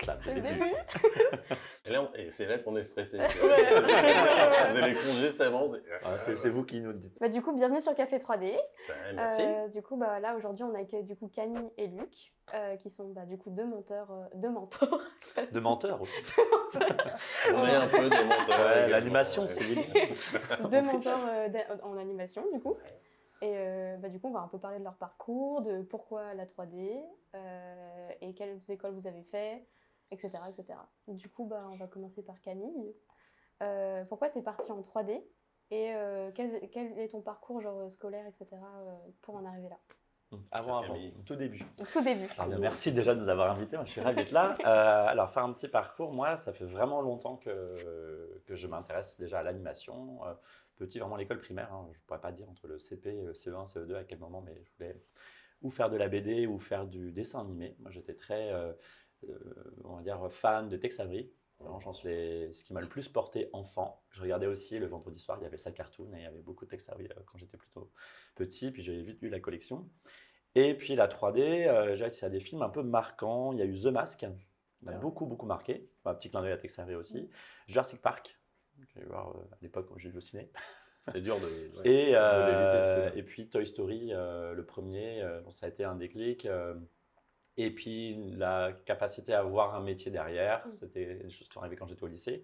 là, c'est C'est le le début. début. Et c'est là qu'on est stressé. Ouais. Vous avez con juste avant. Ah, c'est vous qui nous le dites. Bah, du coup, bienvenue sur Café 3D. Merci. Du coup, bah, là, aujourd'hui, on accueille du coup Camille et Luc, qui sont bah, du coup deux mentors. De menteurs aussi. On est un peu des menteurs. Ouais, également, l'animation, ouais. c'est libre. Deux mentors en animation, du coup. Et bah, du coup, on va un peu parler de leur parcours, de pourquoi la 3D, et quelles écoles vous avez fait, etc. etc. Du coup, bah, on va commencer par Camille. Pourquoi tu es partie en 3D et quel est ton parcours genre, scolaire, etc. Pour en arriver là? Avant, Camille. au tout début. Au tout début. Alors, bien, merci déjà de nous avoir invités, moi, je suis ravi d'être là. Alors, faire un petit parcours, moi, ça fait vraiment longtemps que je m'intéresse déjà à l'animation. Petit, vraiment l'école primaire, hein, je ne pourrais pas dire entre le CP, CE1, CE2 à quel moment, mais je voulais ou faire de la BD ou faire du dessin animé. Moi, j'étais très, on va dire, fan de Tex Avery. Vraiment, je pense ce qui m'a le plus porté enfant. Je regardais aussi le vendredi soir, il y avait ça cartoon et il y avait beaucoup de Tex Avery quand j'étais plutôt petit, puis j'ai vite lu la collection. Et puis la 3D, j'ai accès à des films un peu marquants. Il y a eu The Mask, qui m'a beaucoup marqué. Un petit clin d'œil à Tex Avery aussi. Jurassic Park, que j'ai vu voir à l'époque où j'ai vu au ciné. C'est dur de. Et, l'éviter, et puis Toy Story, le premier, ça a été un déclic. Et puis la capacité à avoir un métier derrière, c'était des choses qui sont arrivées quand j'étais au lycée.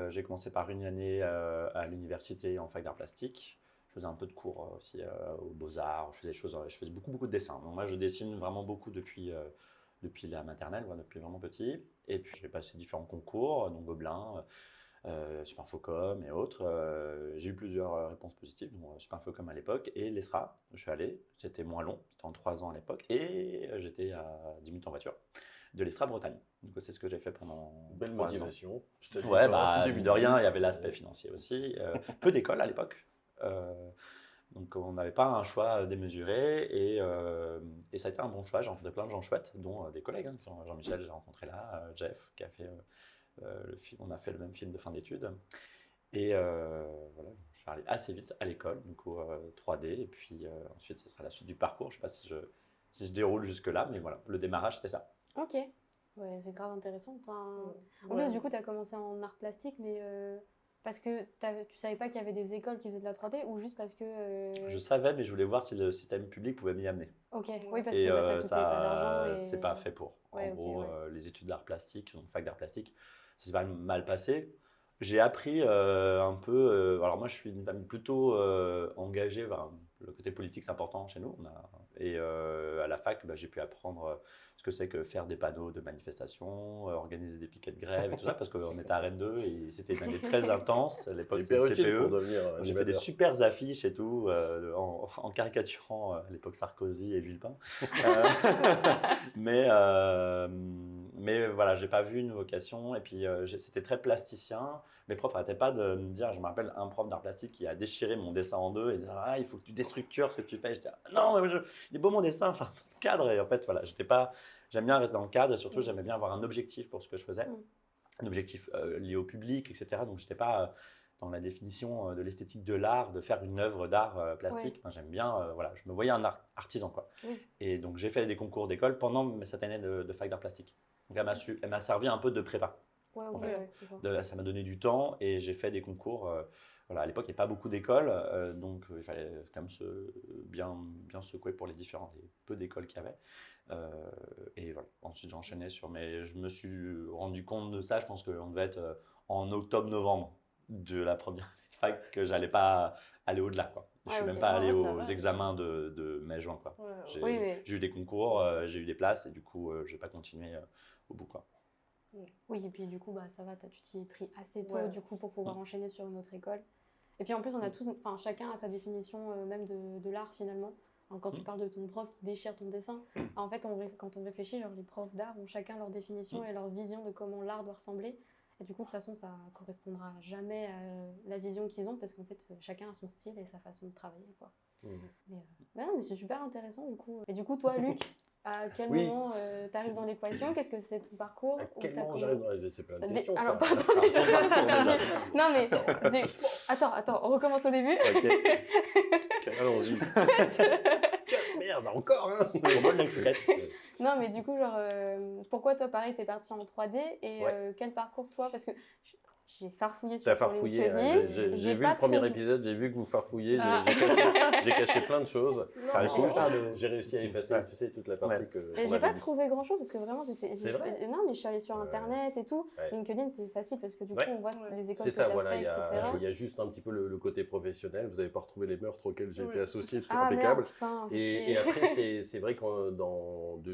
J'ai commencé par une année à l'université en fac d'art plastique. Je faisais un peu de cours aussi aux Beaux-Arts, je faisais beaucoup de dessins. Donc moi je dessine vraiment beaucoup depuis la maternelle, depuis vraiment petit. Et puis j'ai passé différents concours, donc Gobelin, Superfocom et autres. J'ai eu plusieurs réponses positives, donc Superfocom à l'époque et l'ESRA, je suis allé, c'était moins long, c'était en 3 ans à l'époque, et j'étais à 10 minutes en voiture de l'ESRA Bretagne. Donc c'est ce que j'ai fait pendant Belle 3 ans. motivation. Je te dis Ouais, pas, bah, 10 mine de rien, il y avait minutes. l'aspect financier aussi. Peu d'écoles à l'époque. Donc on n'avait pas un choix démesuré et ça a été un bon choix. J'ai rencontré plein de gens chouettes, dont des collègues, qui sont Jean-Michel, j'ai rencontré là, Jeff, qui a fait le film, on a fait le même film de fin d'études. Et voilà, je suis allé assez vite à l'école, donc au 3D, et puis ensuite ce sera la suite du parcours. Je ne sais pas si je déroule jusque-là, mais voilà, le démarrage c'était ça. Ok. Ouais, c'est grave intéressant. Enfin, en plus, du coup, tu as commencé en art plastique, mais parce que tu savais pas qu'il y avait des écoles qui faisaient de la 3D ou juste parce que. Je savais, mais je voulais voir si le système public pouvait m'y amener. Ok, oui, parce Et que bah, ça coûtait pas d'argent. Et... c'est pas fait pour. Ouais, En ok, gros, ouais. les études d'art plastique, donc fac d'art plastique, ça s'est pas mal passé. J'ai appris un peu. Alors moi, je suis une famille plutôt engagée. Le côté politique, c'est important chez nous. Et à la fac, j'ai pu apprendre ce que c'est que faire des panneaux de manifestation, organiser des piquets de grève et tout ça, parce qu'on était à Rennes 2 et c'était une année très intense. À l'époque, C'est hyper c'était utile pour CPE. devenir J'ai fait des animateur. super affiches et tout, en caricaturant à l'époque Sarkozy et Villepin. Mais voilà, j'ai pas vu une vocation. Et puis c'était très plasticien. Mes profs n'arrêtaient pas de me dire, je me rappelle un prof d'art plastique qui a déchiré mon dessin en deux et disait, ah, il faut que tu déstructures ce que tu fais. J'étais, non, mais il est beau mon dessin, c'est dans le cadre. Et en fait, voilà, j'aime bien rester dans le cadre et surtout, j'aimais bien avoir un objectif pour ce que je faisais. Un objectif lié au public, etc. Donc, j'étais pas dans la définition de l'esthétique de l'art, de faire une œuvre d'art plastique. Ouais. Moi, j'aime bien, voilà, je me voyais un artisan, quoi. Oui. Et donc, j'ai fait des concours d'école pendant cette année de fac d'art plastique. Donc, elle m'a servi un peu de prépa. Ouais, ok, En fait. ouais, je vois. Ça m'a donné du temps et j'ai fait des concours. Voilà, à l'époque, il n'y avait pas beaucoup d'écoles, donc il fallait quand même bien secouer pour les peu d'écoles qu'il y avait. Et voilà, ensuite j'ai enchaîné mais je me suis rendu compte de ça, je pense qu'on devait être en octobre-novembre de la première fac, que j'allais pas aller au-delà, quoi. Je Ouais, suis ok. même pas allé ça aux va. examens de mai-juin, quoi. Ouais, J'ai Oui, mais- j'ai eu des concours, j'ai eu des places et du coup, j'ai pas continué au bout, quoi. Oui, et puis du coup, bah, ça va, tu t'y es pris assez tôt Ouais. du coup, pour pouvoir enchaîner sur une autre école. Et puis en plus, on a tous, enfin, chacun a sa définition même de l'art finalement. Alors, quand tu parles de ton prof qui déchire ton dessin, en fait, quand on réfléchit, genre, les profs d'art ont chacun leur définition et leur vision de comment l'art doit ressembler. Et du coup, de toute façon, ça correspondra jamais à la vision qu'ils ont parce qu'en fait, chacun a son style et sa façon de travailler, quoi. Mais c'est super intéressant du coup. Et du coup, toi, Luc, À quel Oui. moment tu arrives dans l'équation? Qu'est-ce que c'est ton parcours? À Ou quel t'as moment comment- j'arrive dans c'est plein de questions, Alors, ça. pardon, Ah, je me suis déjà. perdue. Non, mais attends, on recommence au début. Ok. Allons-y. Merde, encore, hein. Au bol de cricket. Non, mais du coup, genre, pourquoi toi, pareil, t'es parti en 3D et Ouais. quel parcours toi? Parce que j'ai farfouillé T'as sur ton farfouillé, LinkedIn. j'ai vu pas le premier trouvé- épisode, j'ai vu que vous farfouillez, Ah. j'ai caché plein de choses. T'as réussi à faire J'ai réussi à effacer, Ouais. tu sais, toute la partie Ouais. que Mais on j'ai avait pas dit. trouvé grand chose parce que vraiment C'est vrai non, mais je suis allée sur internet et tout. Ouais. LinkedIn c'est facile parce que du Ouais. coup on voit les écoles C'est que ça, t'as voilà, fait, il etc. y a juste un petit peu le côté professionnel, vous n'avez pas retrouvé les meurtres auxquels j'ai été associé, c'est Ah impeccable. merde, putain, fais Et chier. après, c'est vrai que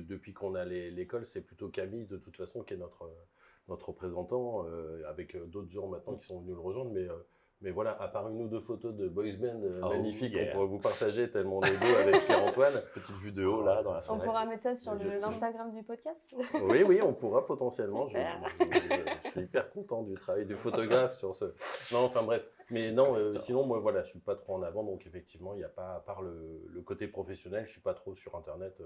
depuis qu'on a l'école, c'est plutôt Camille, de toute façon, qui est notre représentant, avec d'autres gens maintenant qui sont venus le rejoindre. Mais voilà, à part une ou deux photos de boys band Oh, magnifiques yeah. qu'on pourrait vous partager tellement on est deux avec Pierre-Antoine. Petite vue de haut là dans la On forêt. pourra mettre ça sur Je- l'Instagram du podcast. Oui, on pourra potentiellement. Super. Je suis hyper content du travail du photographe sur ce. Non, enfin bref. Mais non, sinon, moi, voilà, je suis pas trop en avant. Donc, effectivement, il n'y a pas, à part le côté professionnel, je suis pas trop sur Internet.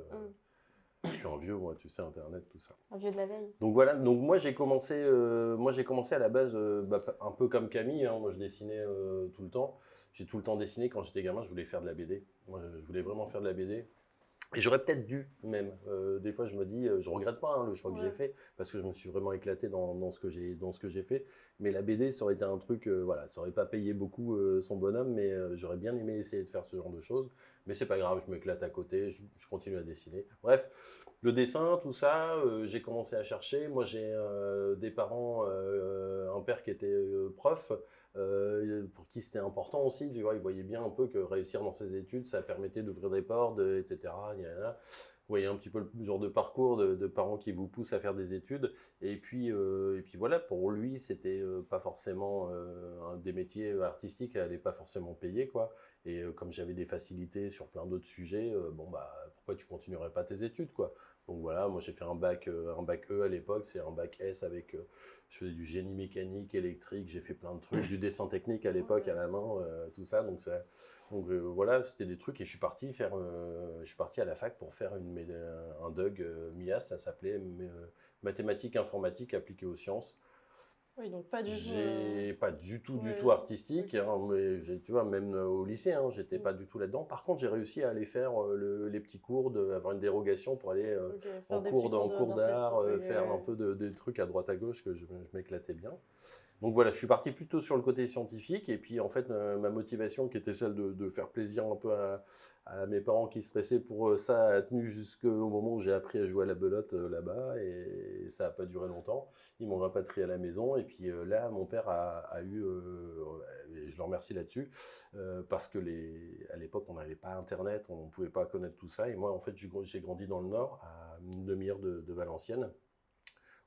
Je suis un vieux, moi, tu sais, Internet, tout ça. Un vieux de la veille. Donc voilà, donc moi j'ai commencé à la base un peu comme Camille, hein. Moi je dessinais tout le temps. J'ai tout le temps dessiné. Quand j'étais gamin, je voulais faire de la BD. Moi je voulais vraiment faire de la BD. Et j'aurais peut-être dû même. Des fois je me dis, je regrette pas hein, le choix que j'ai fait parce que je me suis vraiment éclaté dans ce que j'ai fait. Mais la BD ça aurait été un truc, voilà, ça aurait pas payé beaucoup son bonhomme, mais j'aurais bien aimé essayer de faire ce genre de choses. Mais c'est pas grave, je m'éclate à côté, je continue à dessiner. Bref. Le dessin, tout ça, j'ai commencé à chercher. Moi, j'ai des parents, un père qui était prof, pour qui c'était important aussi. Tu vois, il voyait bien un peu que réussir dans ses études, ça permettait d'ouvrir des portes, etc. Vous voyez un petit peu le genre de parcours de parents qui vous poussent à faire des études. Et puis voilà, pour lui, c'était pas forcément un des métiers artistiques, elle n'est pas forcément payée, quoi. Et comme j'avais des facilités sur plein d'autres sujets, bon bah pourquoi tu continuerais pas tes études, quoi. Donc voilà, moi j'ai fait un bac E à l'époque, c'est un bac S avec, je faisais du génie mécanique, électrique, j'ai fait plein de trucs, du dessin technique à l'époque à la main, tout ça. Donc voilà, c'était des trucs et je suis parti à la fac pour faire un DUG MIAS, ça s'appelait mathématiques informatique appliquées aux sciences. Oui, donc pas du tout. J'ai pas du tout Ouais. artistique, hein, mais tu vois, même au lycée, hein, j'étais pas du tout là-dedans. Par contre, j'ai réussi à aller faire les petits cours, avoir une dérogation pour aller Ok, faire en des cours petits d'art, plastique, faire un peu de trucs à droite à gauche que je m'éclatais bien. Donc voilà, je suis parti plutôt sur le côté scientifique et puis en fait ma motivation qui était celle de faire plaisir un peu à mes parents qui stressaient pour ça a tenu jusqu'au moment où j'ai appris à jouer à la belote là-bas et ça n'a pas duré longtemps. Ils m'ont rapatrié à la maison et puis là mon père a eu, et je le remercie là-dessus, parce que à l'époque on n'avait pas internet, on ne pouvait pas connaître tout ça et moi en fait j'ai grandi dans le Nord à une demi-heure de Valenciennes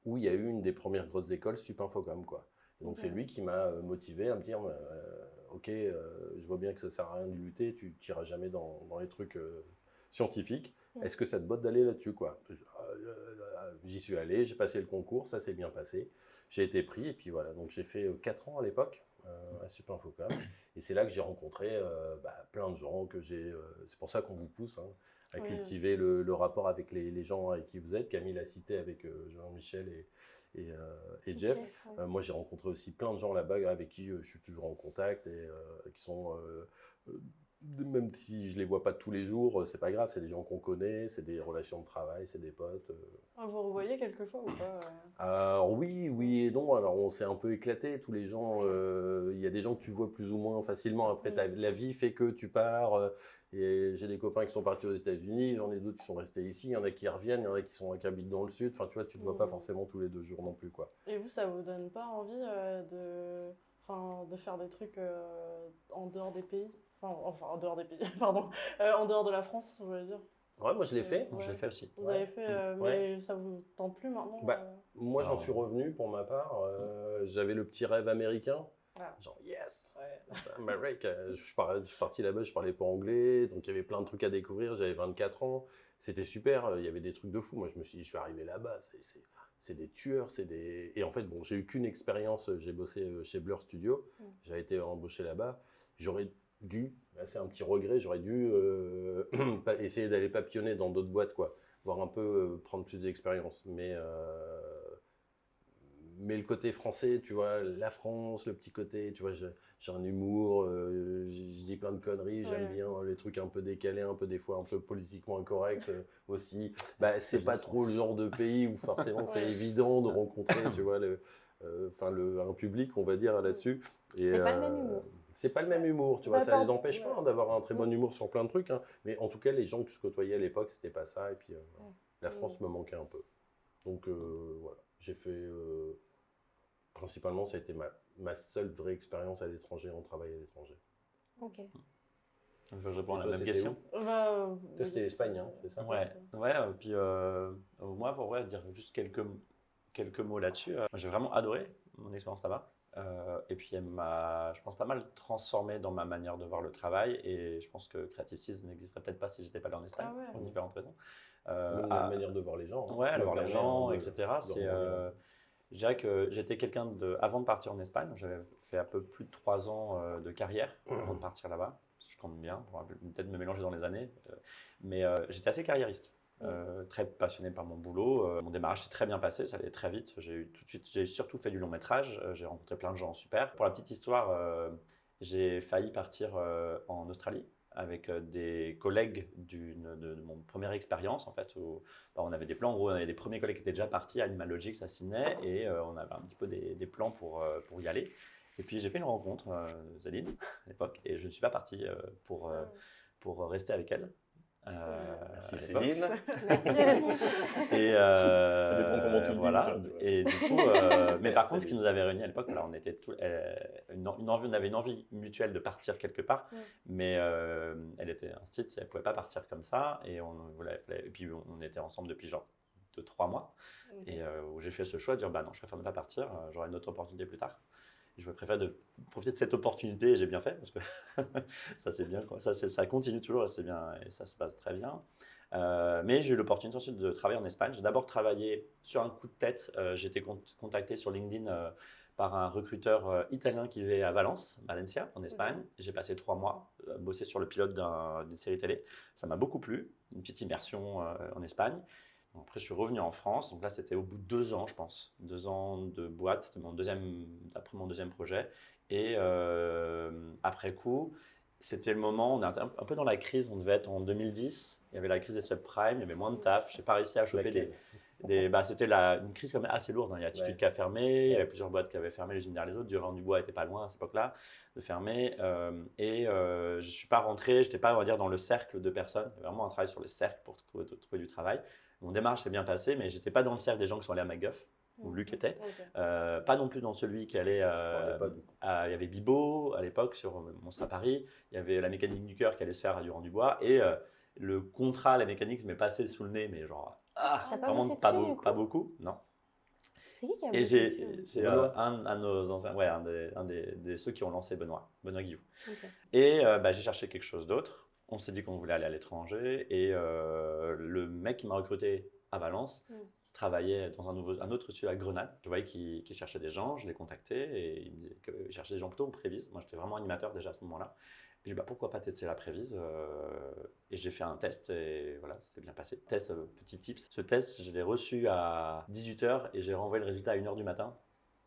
où il y a eu une des premières grosses écoles Supinfocom, quoi. Et donc c'est lui qui m'a motivé à me dire ok, je vois bien que ça sert à rien de lutter, tu n'iras jamais dans les trucs scientifiques. Est-ce que ça te botte d'aller là-dessus, quoi? J'y suis allé, j'ai passé le concours, ça s'est bien passé. J'ai été pris et puis voilà. Donc j'ai fait 4 ans à l'époque à Supinfocom et c'est là que j'ai rencontré plein de gens c'est pour ça qu'on vous pousse hein, à cultiver le rapport avec les gens avec qui vous êtes. Camille l'a cité avec Jean-Michel et Jeff. Ouais. Moi, j'ai rencontré aussi plein de gens là-bas avec qui je suis toujours en contact et qui sont, même si je les vois pas tous les jours, c'est pas grave, c'est des gens qu'on connaît, c'est des relations de travail, c'est des potes. Vous revoyez quelquefois ou pas Alors oui et non. Alors on s'est un peu éclaté, tous les gens. Il y a des gens que tu vois plus ou moins facilement. Après, la vie fait que tu pars. Et j'ai des copains qui sont partis aux États-Unis, j'en ai d'autres qui sont restés ici. Il y en a qui reviennent, il y en a qui habitent dans le sud. Enfin, tu vois, tu te vois pas forcément tous les 2 jours non plus, quoi. Et vous, ça vous donne pas envie de faire des trucs en dehors des pays enfin, en dehors des pays, pardon. En dehors de la France, je veux dire. Ouais, moi je l'ai fait. Je l'ai fait aussi. Vous avez fait, mais ça vous tente plus maintenant Moi, j'en suis revenu pour ma part. J'avais le petit rêve américain. Ah. Genre, yes! America. Je suis parti là-bas, je parlais pas anglais, donc il y avait plein de trucs à découvrir. J'avais 24 ans. C'était super, il y avait des trucs de fou. Moi, je me suis dit, je suis arrivé là-bas, c'est des tueurs, Et en fait, bon, j'ai eu qu'une expérience. J'ai bossé chez Blur Studio. J'avais été embauché là-bas. J'aurais dû, là c'est un petit regret, j'aurais dû essayer d'aller papillonner dans d'autres boîtes, quoi. voir un peu, prendre plus d'expérience. Mais le côté français, tu vois, la France, le petit côté, tu vois, j'ai un humour, je dis plein de conneries, j'aime bien les trucs un peu décalés, un peu des fois un peu politiquement incorrects aussi. Bah, c'est pas trop le genre de pays où forcément c'est évident de rencontrer, tu vois, un public, on va dire, là-dessus. Et, C'est pas le même humour. C'est pas le même humour, tu vois, Bah, ça les empêche pas d'avoir un très bon Mm. humour sur plein de trucs, hein, mais en tout cas, les gens que je côtoyais à l'époque, c'était pas ça, et puis la France me manquait un peu. Donc voilà, j'ai fait, principalement, ça a été ma seule vraie expérience à l'étranger, en travail à l'étranger. Ok. Donc, je réponds Et à la toi, même c'était question. Toi, c'était l'Espagne, hein, c'est ça? Ouais, ouais, puis moi, pour vrai, dire juste quelques mots là-dessus, j'ai vraiment adoré mon expérience là-bas. Et puis, elle m'a, je pense, pas mal transformé dans ma manière de voir le travail. Et je pense que Creative Seas n'existerait peut-être pas si j'étais pas allé en Espagne, Ah ouais. pour différentes raisons. Même la manière de voir les gens. Hein. Ouais, Je aller me voir les permets, gens, hein, etc. de rebondir. Je dirais que j'étais quelqu'un de, avant de partir en Espagne, j'avais fait un peu plus de 3 ans de carrière avant de partir là-bas. Je compte bien, pour peut-être me mélanger dans les années. Mais j'étais assez carriériste. Très passionné par mon boulot. Mon démarrage s'est très bien passé, ça allait très vite. J'ai surtout fait du long métrage. J'ai rencontré plein de gens super. Pour la petite histoire, j'ai failli partir en Australie avec des collègues de mon première expérience en fait. Où, on avait des plans. En gros, on avait des premiers collègues qui étaient déjà partis à Animal Logics à Sydney et on avait un petit peu des plans pour y aller. Et puis j'ai fait une rencontre, Zaline, à l'époque, et je ne suis pas parti pour rester avec elle. Merci à l'époque. Céline. Merci. Et Ça dépend comment tu le dis, voilà. tu vois. Et du coup, mais par contre, ce qui nous avait réunis à l'époque, voilà, on avait une envie mutuelle de partir quelque part, mais elle était instite, elle pouvait pas partir comme ça, et et puis on était ensemble depuis genre 2-3 mois, et où j'ai fait ce choix de dire bah non, je préfère ne pas partir, j'aurai une autre opportunité plus tard. Je préfère de profiter de cette opportunité et j'ai bien fait parce que ça c'est bien, quoi. Ça continue toujours et c'est bien et ça se passe très bien. Mais j'ai eu l'opportunité ensuite de travailler en Espagne. J'ai d'abord travaillé sur un coup de tête. J'ai été contacté sur LinkedIn par un recruteur italien qui vivait à Valence, Valencia, en Espagne. J'ai passé 3 mois à bosser sur le pilote d'une série télé. Ça m'a beaucoup plu, une petite immersion en Espagne. Après, je suis revenu en France. Donc là, c'était au bout de 2 ans, je pense. 2 ans de boîte, c'était après mon deuxième projet. Et après coup, c'était le moment, on est un peu dans la crise, on devait être en 2010. Il y avait la crise des subprimes, il y avait moins de taf. Je n'ai pas réussi à choper c'était une crise quand même assez lourde. Hein. Il y a Attitude qui a fermé, il y avait plusieurs boîtes qui avaient fermé les unes derrière les autres. Durand-Dubois n'était pas loin à cette époque-là de fermer. Je ne suis pas rentré, je n'étais pas, on va dire, dans le cercle de personnes. Il y avait vraiment un travail sur le cercle pour trouver du travail. Mon démarche s'est bien passée, mais je n'étais pas dans le cercle des gens qui sont allés à MacGuff, où Luc était. Pas non plus dans celui qui allait. Il y avait Bibo à l'époque sur Monstre à Paris. Il y avait la mécanique du cœur qui allait se faire à Durand-Dubois. Et le contrat, la mécanique m'est passé sous le nez, mais genre. T'as pas vraiment bossé pas, dessus, du coup pas beaucoup, non. C'est qui a Et bossé dessus c'est un de nos anciens, ouais, un des ceux qui ont lancé Benoît Guillou. Ok. Et j'ai cherché quelque chose d'autre. On s'est dit qu'on voulait aller à l'étranger. Et le mec qui m'a recruté à Valence travaillait dans un autre studio à Grenade. Je voyais qu'il cherchait des gens, je l'ai contacté et il me disait qu'il cherchait des gens plutôt en prévise. Moi, j'étais vraiment animateur déjà à ce moment-là. J'ai dit pourquoi pas tester la prévise et j'ai fait un test et voilà, c'est bien passé. Test, petit tips. Ce test, je l'ai reçu à 18h et j'ai renvoyé le résultat à 1h du matin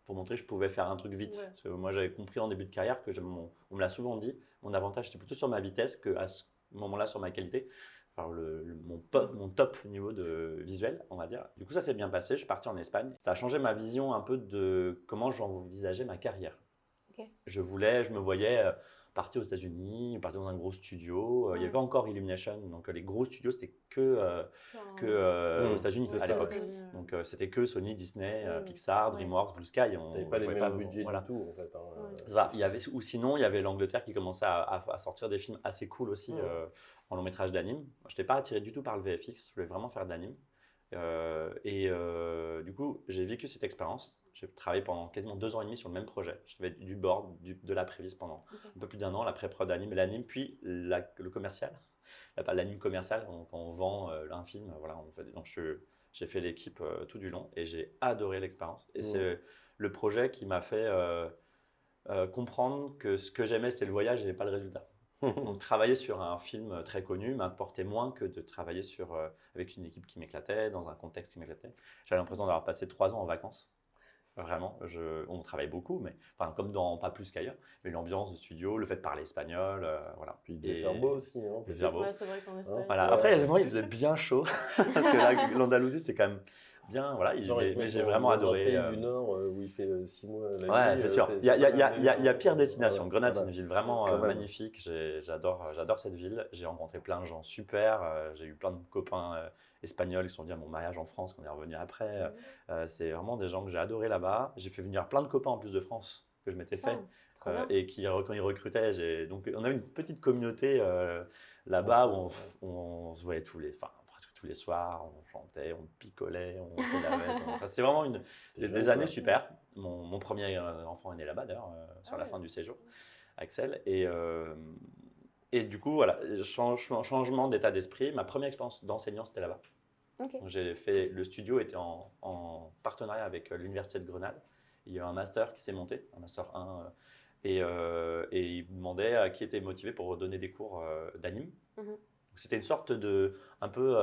pour montrer que je pouvais faire un truc vite. Ouais. Parce que moi, j'avais compris en début de carrière que on me l'a souvent dit, mon avantage c'était plutôt sur ma vitesse qu'à ce moment-là sur ma qualité. Alors mon top niveau de visuel, on va dire. Du coup, ça s'est bien passé. Je suis parti en Espagne. Ça a changé ma vision un peu de comment j'envisageais ma carrière. Okay. Je me voyais partir aux États-Unis, partir dans un gros studio. Il n'y avait pas encore Illumination, donc les gros studios c'était que aux États-Unis à l'époque. Donc c'était que Sony, Disney, Pixar, DreamWorks, Blue Sky. On n'avait pas les mêmes budgets du tout en fait. Ça, ou sinon il y avait l'Angleterre qui commençait à sortir des films assez cool aussi en long métrage d'anime. Je n'étais pas attiré du tout par le VFX, je voulais vraiment faire de l'anime. Du coup, j'ai vécu cette expérience. J'ai travaillé pendant quasiment 2 ans et demi sur le même projet. Je faisais du board, de la prévise pendant un peu plus d'1 an, la pré-prod d'anime, l'anime, puis le commercial. L'anime commercial, quand on vend un film, voilà, donc j'ai fait l'équipe tout du long et j'ai adoré l'expérience. Et c'est le projet qui m'a fait comprendre que ce que j'aimais, c'était le voyage et pas le résultat. on travaillait sur un film très connu, m'importait moins que de travailler avec une équipe qui m'éclatait, dans un contexte qui m'éclatait. J'avais l'impression d'avoir passé 3 ans en vacances. Vraiment, on travaille beaucoup, mais enfin, comme dans pas plus qu'ailleurs. Mais l'ambiance du studio, le fait de parler espagnol, voilà. Puis il devait faire beau aussi. Hein, Il devait faire beau. Ouais, c'est vrai qu'en Espagne. Voilà. Ouais. Après, moi, il faisait bien chaud parce que là, l'Andalousie, c'est quand même bien. Voilà. Mais j'ai vraiment adoré. Dans un pays du Nord où il fait 6 mois la Ouais, nuit, c'est sûr. Il y a pire destination. Voilà, Grenade, voilà. c'est une ville vraiment Quand même. magnifique. J'adore cette ville. J'ai rencontré plein de gens super. J'ai eu plein de copains espagnols qui sont venus à mon mariage en France, qu'on est revenu après. C'est vraiment des gens que j'ai adoré là-bas. J'ai fait venir plein de copains en plus de France que je m'étais fait. Trop bien. Et quand ils recrutaient, donc on avait une petite communauté là-bas où on se voyait presque tous les soirs, on chantait, on picolait, on faisait la fête. Enfin, c'est vraiment des années super. Mon premier enfant est né là-bas d'ailleurs, sur la fin du séjour, Axel. Et du coup, voilà, changement d'état d'esprit. Ma première expérience d'enseignant, c'était là-bas. Ok. Le studio était en partenariat avec l'Université de Grenade. Il y a eu un master qui s'est monté, un master 1, et il me demandait à qui était motivé pour donner des cours d'anime. Mhm. C'était une sorte un peu,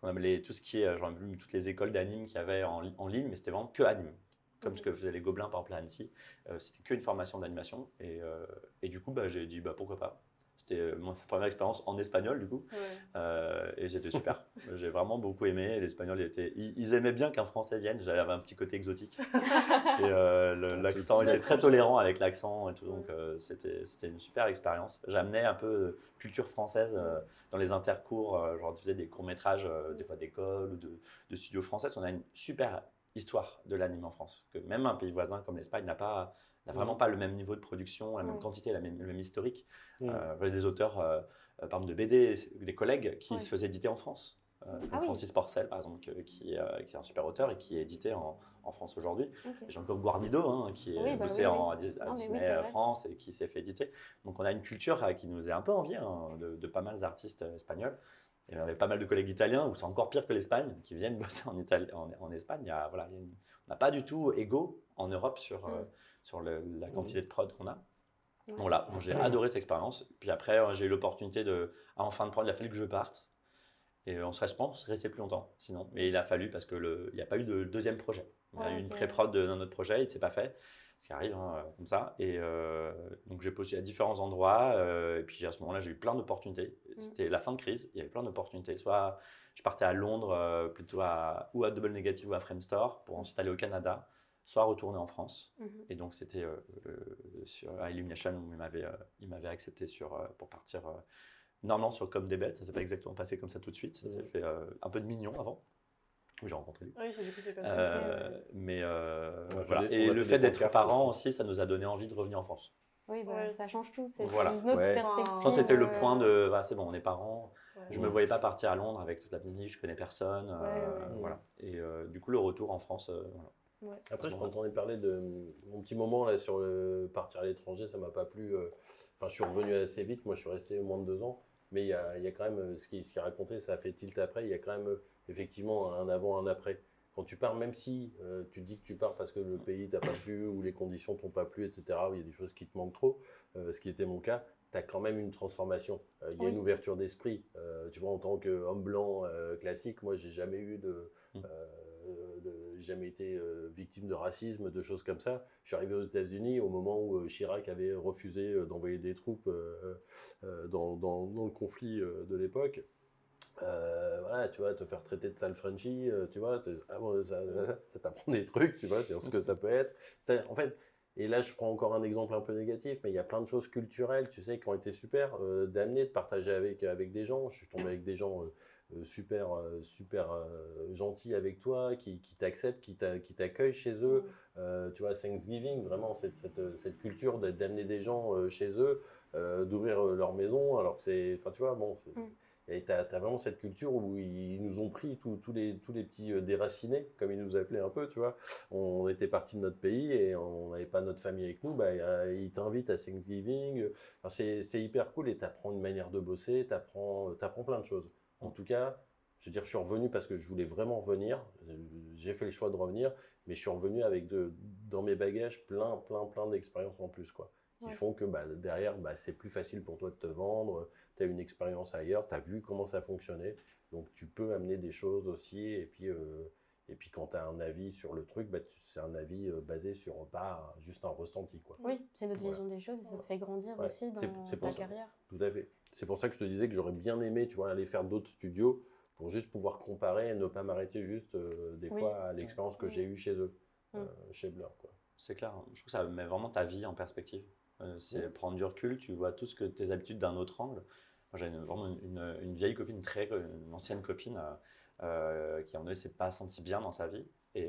on appelait tout ce qui est, j'en ai vu toutes les écoles d'anime qu'il y avait en ligne, mais c'était vraiment que anime. Comme ce que faisaient les Gobelins par exemple à Annecy, c'était qu'une formation d'animation. Et du coup, j'ai dit pourquoi pas. C'était ma première expérience en espagnol, du coup. Ouais. Et c'était super. J'ai vraiment beaucoup aimé. L'Espagnol, ils aimaient bien qu'un Français vienne. J'avais un petit côté exotique. Et l'accent était très tolérant avec l'accent et tout. Donc, c'était une super expérience. J'amenais un peu culture française dans les intercours. Genre, tu faisais des courts-métrages, des fois d'école ou de studios français. On a une super histoire de l'anime en France. Que même un pays voisin comme l'Espagne n'a vraiment pas le même niveau de production, la même quantité, le même historique. Des auteurs, par exemple, de BD, des collègues qui se faisaient éditer en France. Comme Francis Porcel, par exemple, qui est un super auteur et qui est édité en France aujourd'hui. Ok. Jean-Claude Guarnido, qui est bossé à Disney c'est vrai. France et qui s'est fait éditer. Donc on a une culture qui nous est un peu enviée de pas mal d'artistes espagnols. Et on avait pas mal de collègues italiens, où c'est encore pire que l'Espagne, qui viennent bosser en Espagne. On n'a pas du tout égaux en Europe sur la quantité de prod qu'on a. Voilà, j'ai adoré cette expérience. Puis après, j'ai eu l'opportunité en fin de prod, il a fallu que je parte. Et on serait resté plus longtemps, sinon. Mais il a fallu parce qu'il n'y a pas eu de deuxième projet. On a eu une pré-prod d'un autre projet, il ne s'est pas fait. Ce qui arrive comme ça. Et donc j'ai postulé à différents endroits. Et puis à ce moment-là, j'ai eu plein d'opportunités. C'était la fin de crise, il y avait plein d'opportunités. Soit je partais à Londres, plutôt ou à Double Negative ou à Framestore, pour ensuite aller au Canada, soit retourner en France. Et donc c'était à Illumination où il m'avait accepté pour partir. Normalement sur Comme des bêtes, ça ne s'est pas exactement passé comme ça tout de suite. Ça s'est fait un peu de Mignon avant, où j'ai rencontré lui. Oui, c'est comme ça. Mais voilà. Et le fait d'être parent aussi, ça nous a donné envie de revenir en France. Oui, ça change tout. C'est Voilà. une autre perspective. Ça, c'était le point de c'est bon, on est parents. Je ne me voyais pas partir à Londres avec toute la famille, je ne connais personne. Voilà. Et du coup, le retour en France. Voilà. Après, je m'entendais parler de mon petit moment là, sur partir à l'étranger, ça ne m'a pas plu. Enfin, je suis revenu assez vite, moi je suis resté moins de 2 ans. Mais il y a quand même, ce qui est raconté, ça a fait tilt après, il y a quand même effectivement un avant, un après. Quand tu pars, même si tu dis que tu pars parce que le pays t'a pas plu ou les conditions t'ont pas plu, etc., ou il y a des choses qui te manquent trop, ce qui était mon cas, tu as quand même une transformation. Il y a une ouverture d'esprit. Tu vois, en tant qu'homme blanc classique, moi, j'ai jamais eu jamais été victime de racisme, de choses comme ça. Je suis arrivé aux États-Unis au moment où Chirac avait refusé d'envoyer des troupes dans le conflit de l'époque. Voilà, tu vois, te faire traiter de sale Frenchie, tu vois, ça t'apprend des trucs, tu vois, sur ce que ça peut être. En fait, et là, je prends encore un exemple un peu négatif, mais il y a plein de choses culturelles, tu sais, qui ont été super, d'amener, de partager avec des gens. Je suis tombé avec des gens super gentils avec toi, qui t'acceptent, qui t'accueillent chez eux. Tu vois, Thanksgiving, vraiment, cette culture d'amener des gens chez eux, d'ouvrir leur maison, alors que c'est, enfin, tu vois, bon, c'est... Et tu as vraiment cette culture où ils nous ont pris tous les petits déracinés, comme ils nous appelaient un peu, tu vois. On était partis de notre pays et on n'avait pas notre famille avec nous. Ils t'invitent à Thanksgiving. Enfin, c'est hyper cool et tu apprends une manière de bosser, tu apprends plein de choses. En tout cas, je veux dire, je suis revenu parce que je voulais vraiment revenir. J'ai fait le choix de revenir, mais je suis revenu avec dans mes bagages plein d'expériences en plus, quoi. qui Ouais. font que derrière, c'est plus facile pour toi de te vendre, tu as une expérience ailleurs, tu as vu comment ça fonctionnait, donc tu peux amener des choses aussi, et puis quand tu as un avis sur le truc, c'est un avis basé sur pas juste un ressenti, quoi. Oui, c'est notre Voilà. vision des choses et ça te fait grandir Ouais, aussi dans c'est ta pour ça. carrière. Tout à fait. C'est pour ça que je te disais que j'aurais bien aimé, tu vois, aller faire d'autres studios pour juste pouvoir comparer et ne pas m'arrêter juste des Oui. fois à l'expérience que j'ai eue chez eux, Mm. chez Blur, quoi. C'est clair, hein. Je trouve que ça met vraiment ta vie en perspective. C'est prendre du recul, tu vois tout ce que tes habitudes d'un autre angle. Moi, j'ai vraiment une vieille copine, une ancienne copine, qui en s'est pas sentie bien dans sa vie. Et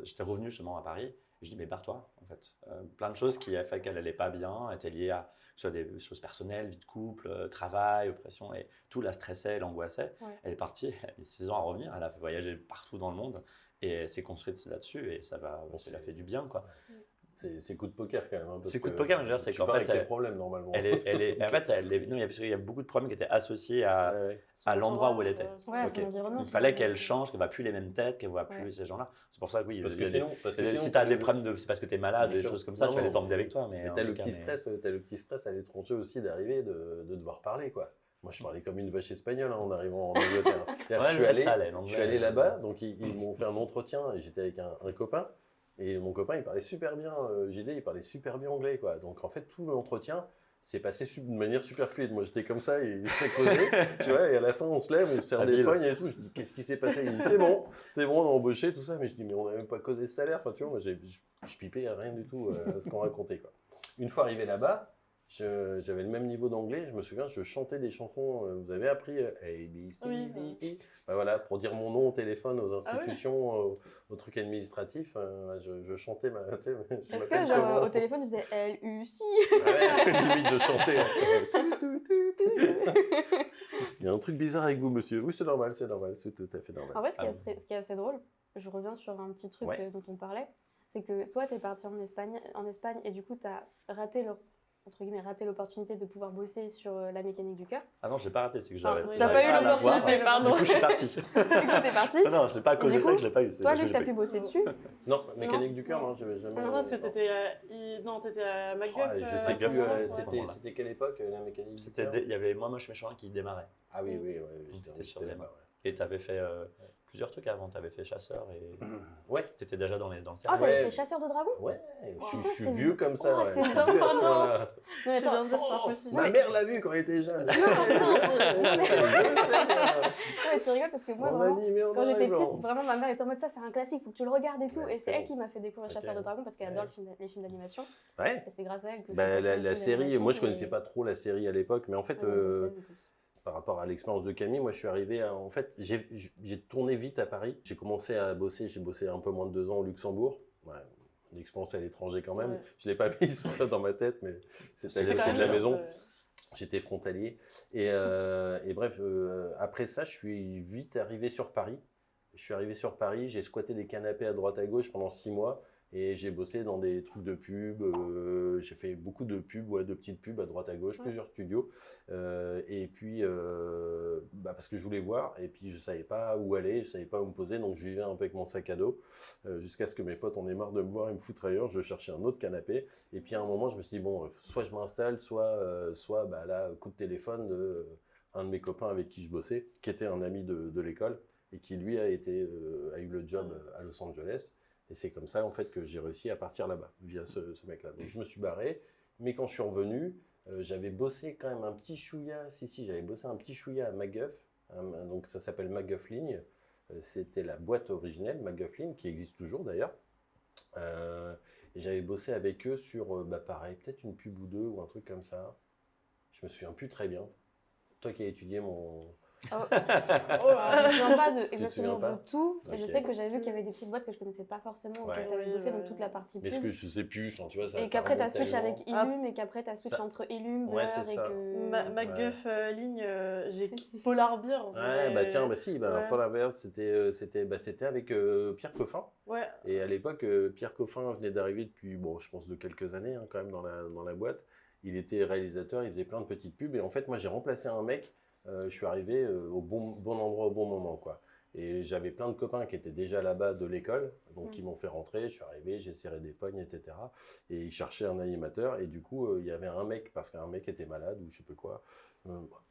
j'étais revenu justement à Paris. Et je dis, mais barre-toi, en fait. Plein de choses qui a fait qu'elle n'allait pas bien étaient liées à que ce soit des choses personnelles, vie de couple, travail, oppression, et tout la stressait, l'angoissait. Ouais. Elle est partie, elle a mis 6 ans à revenir, elle a voyagé partout dans le monde. Et elle s'est construite là-dessus et ça lui a fait du bien, quoi. C'est coup de poker quand même. Hein, C'est coup de poker, mais je veux dire, c'est tu qu'en pars fait, avec tes problèmes normalement. en fait, non, il y a beaucoup de problèmes qui étaient associés à, Ouais, ouais. à l'endroit où elle était. Ouais, à Ok. son environnement. Il fallait finalement. qu'elle change, qu'elle ne voit plus les mêmes têtes, qu'elle ne voit plus Ouais. ces gens-là. C'est pour ça que oui, Parce il que y a sinon, si tu as des problèmes, c'est parce que tu es malade, Bien des sûr. choses comme ça, Non, tu vas les non. t'emmener avec toi. Mais en t'as tout le cas, petit stress, t'as le petit stress à l'étranger aussi d'arriver, de devoir parler, quoi. Moi, je parlais comme une vache espagnole en arrivant en Angleterre. Ouais, Je suis allé, ça allait, l'anglais. je suis allé là-bas, donc ils m'ont fait un entretien et j'étais avec un copain. Et mon copain, il parlait super bien, JD, il parlait super bien anglais, quoi. Donc en fait, tout l'entretien s'est passé de manière super fluide. Moi, j'étais comme ça, il s'est causé, tu vois, et à la fin, on se lève, on se serre des Habile. pognes et tout. Je dis, qu'est-ce qui s'est passé? Il dit, c'est bon, on a embauché, tout ça. Mais je dis, mais on n'a même pas causé ce salaire. Enfin, tu vois, moi, je pipais rien du tout ce qu'on racontait, quoi. Une fois arrivé là-bas, j'avais le même niveau d'anglais. Je me souviens, je chantais des chansons. Vous avez appris A, B, C, Oui. D, E. Voilà, pour dire mon nom au téléphone, aux Ah oui. institutions, aux trucs administratifs. Je chantais ma. Est-ce que, genre, au téléphone, tu faisais LUC? Ouais, limite, je chantais. Il y a un truc bizarre avec vous, monsieur. Oui, c'est normal, c'est tout à fait normal. En vrai, ce qui est assez drôle, je reviens sur un petit truc Ouais. dont on parlait, c'est que toi, tu es parti en Espagne et du coup, tu as raté l'opportunité de pouvoir bosser sur la mécanique du cœur. Ah non, j'ai pas raté, c'est que Enfin, j'avais. t'as j'avais pas eu à la voir. l'opportunité, pardon. Du coup, je suis parti. Du coup, t'es parti. Non, c'est pas à cause Et de du ça coup, que je l'ai pas eu. c'est Toi, parce vu que que tu as j'ai pu pas eu. bosser dessus, Non, mécanique du cœur, non, j'avais jamais. Non, parce que t'étais à MacGuff. Oh, je sais MacGuff, plus, à ce moment-là. c'était quelle époque, la mécanique du cœur? Il y avait Moi Moche Méchant qui démarrait. Ah oui, oui, Donc, j'étais t'étais sur là-bas, des- ouais. Et tu avais fait plusieurs trucs avant. Tu avais fait Chasseur et Ouais, tu étais déjà dans le ah, cercle. t'avais Ouais. fait chasseur de dragons? ouais, je Putain, suis c'est- vieux comme ça. Oh, ouais. c'est Je suis dingue, vieux à ce non. moment-là. Non, Je mais viens attends, de dire c'est impossible. Ma mère l'a vu quand elle était jeune. non, mais tu rigoles parce que moi, vraiment, quand j'étais petite, vraiment, ma mère était en mode ça, c'est un classique, faut que tu le regardes et tout. Ouais, et c'est c'est elle bon. qui m'a fait découvrir Ok. Chasseur de dragons parce qu'elle adore Ouais. les films d'animation. Ouais. Et c'est grâce à elle que je suis Bah, passée sur les la films série, d'animation, moi je et- connaissais pas trop la série à l'époque, mais en fait, Ouais, j'aime bien ça, en plus. par rapport à l'expérience de Camille, moi je suis arrivé en fait, j'ai tourné vite à Paris. J'ai commencé à bosser, j'ai bossé un peu moins de 2 ans au Luxembourg. Ouais, une expérience à l'étranger quand même. Ouais. Je l'ai pas mise dans ma tête, mais c'était à C'est côté quand de même la bien, maison. J'étais frontalier. Et bref, après ça, je suis vite arrivé sur Paris. Je suis arrivé sur Paris, j'ai squatté des canapés à droite à gauche pendant 6 mois. Et j'ai bossé dans des trucs de pub, j'ai fait beaucoup de pubs, ouais, de petites pubs à droite à gauche, Ouais. plusieurs studios. Et puis, parce que je voulais voir, et puis je savais pas où aller, je savais pas où me poser, donc je vivais un peu avec mon sac à dos, jusqu'à ce que mes potes en aient marre de me voir et me foutre ailleurs, je cherchais un autre canapé. Et puis à un moment, je me suis dit, bon, soit je m'installe, soit là, coup de téléphone de un de mes copains avec qui je bossais, qui était un ami de l'école, et qui lui a eu le job à Los Angeles. Et c'est comme ça en fait que j'ai réussi à partir là-bas, via ce mec-là. Donc je me suis barré, mais quand je suis revenu, j'avais bossé quand même un petit chouïa, j'avais bossé un petit chouïa à MacGuff, donc ça s'appelle MacGuff Ligne. C'était la boîte originelle, MacGuff Ligne, qui existe toujours d'ailleurs. Et j'avais bossé avec eux sur, pareil, peut-être une pub ou deux ou un truc comme ça. Je me souviens plus très bien. Toi qui as étudié mon... Je me souviens pas exactement pas de tout. Ok. Je sais que j'avais vu qu'il y avait des petites boîtes que je connaissais pas forcément, Ouais. auxquelles tu avais Oui, bossé, ouais. donc toute la partie Mais ce pub. que je sais plus, enfin, tu vois, ça Et ça qu'après, tu as remonte switch tellement. avec Illum, et qu'après, tu as switch Ça- entre Illum, Ouais, Blur, c'est et ça. que. MacGuff ligne, j'ai Polar Beer. on Ouais, dirait- tiens, si, ouais. Paul Albert, c'était avec Pierre Coffin. Ouais. Et à l'époque, Pierre Coffin venait d'arriver depuis, bon, je pense de quelques années quand même dans la boîte. Il était réalisateur, il faisait plein de petites pubs. Et en fait, moi, j'ai remplacé un mec. Je suis arrivé au bon endroit au bon moment, quoi. Et j'avais plein de copains qui étaient déjà là-bas de l'école, donc ils m'ont fait rentrer, je suis arrivé, j'ai serré des pognes, etc. Et ils cherchaient un animateur, et du coup, il y avait un mec, parce qu'un mec était malade ou je sais plus quoi,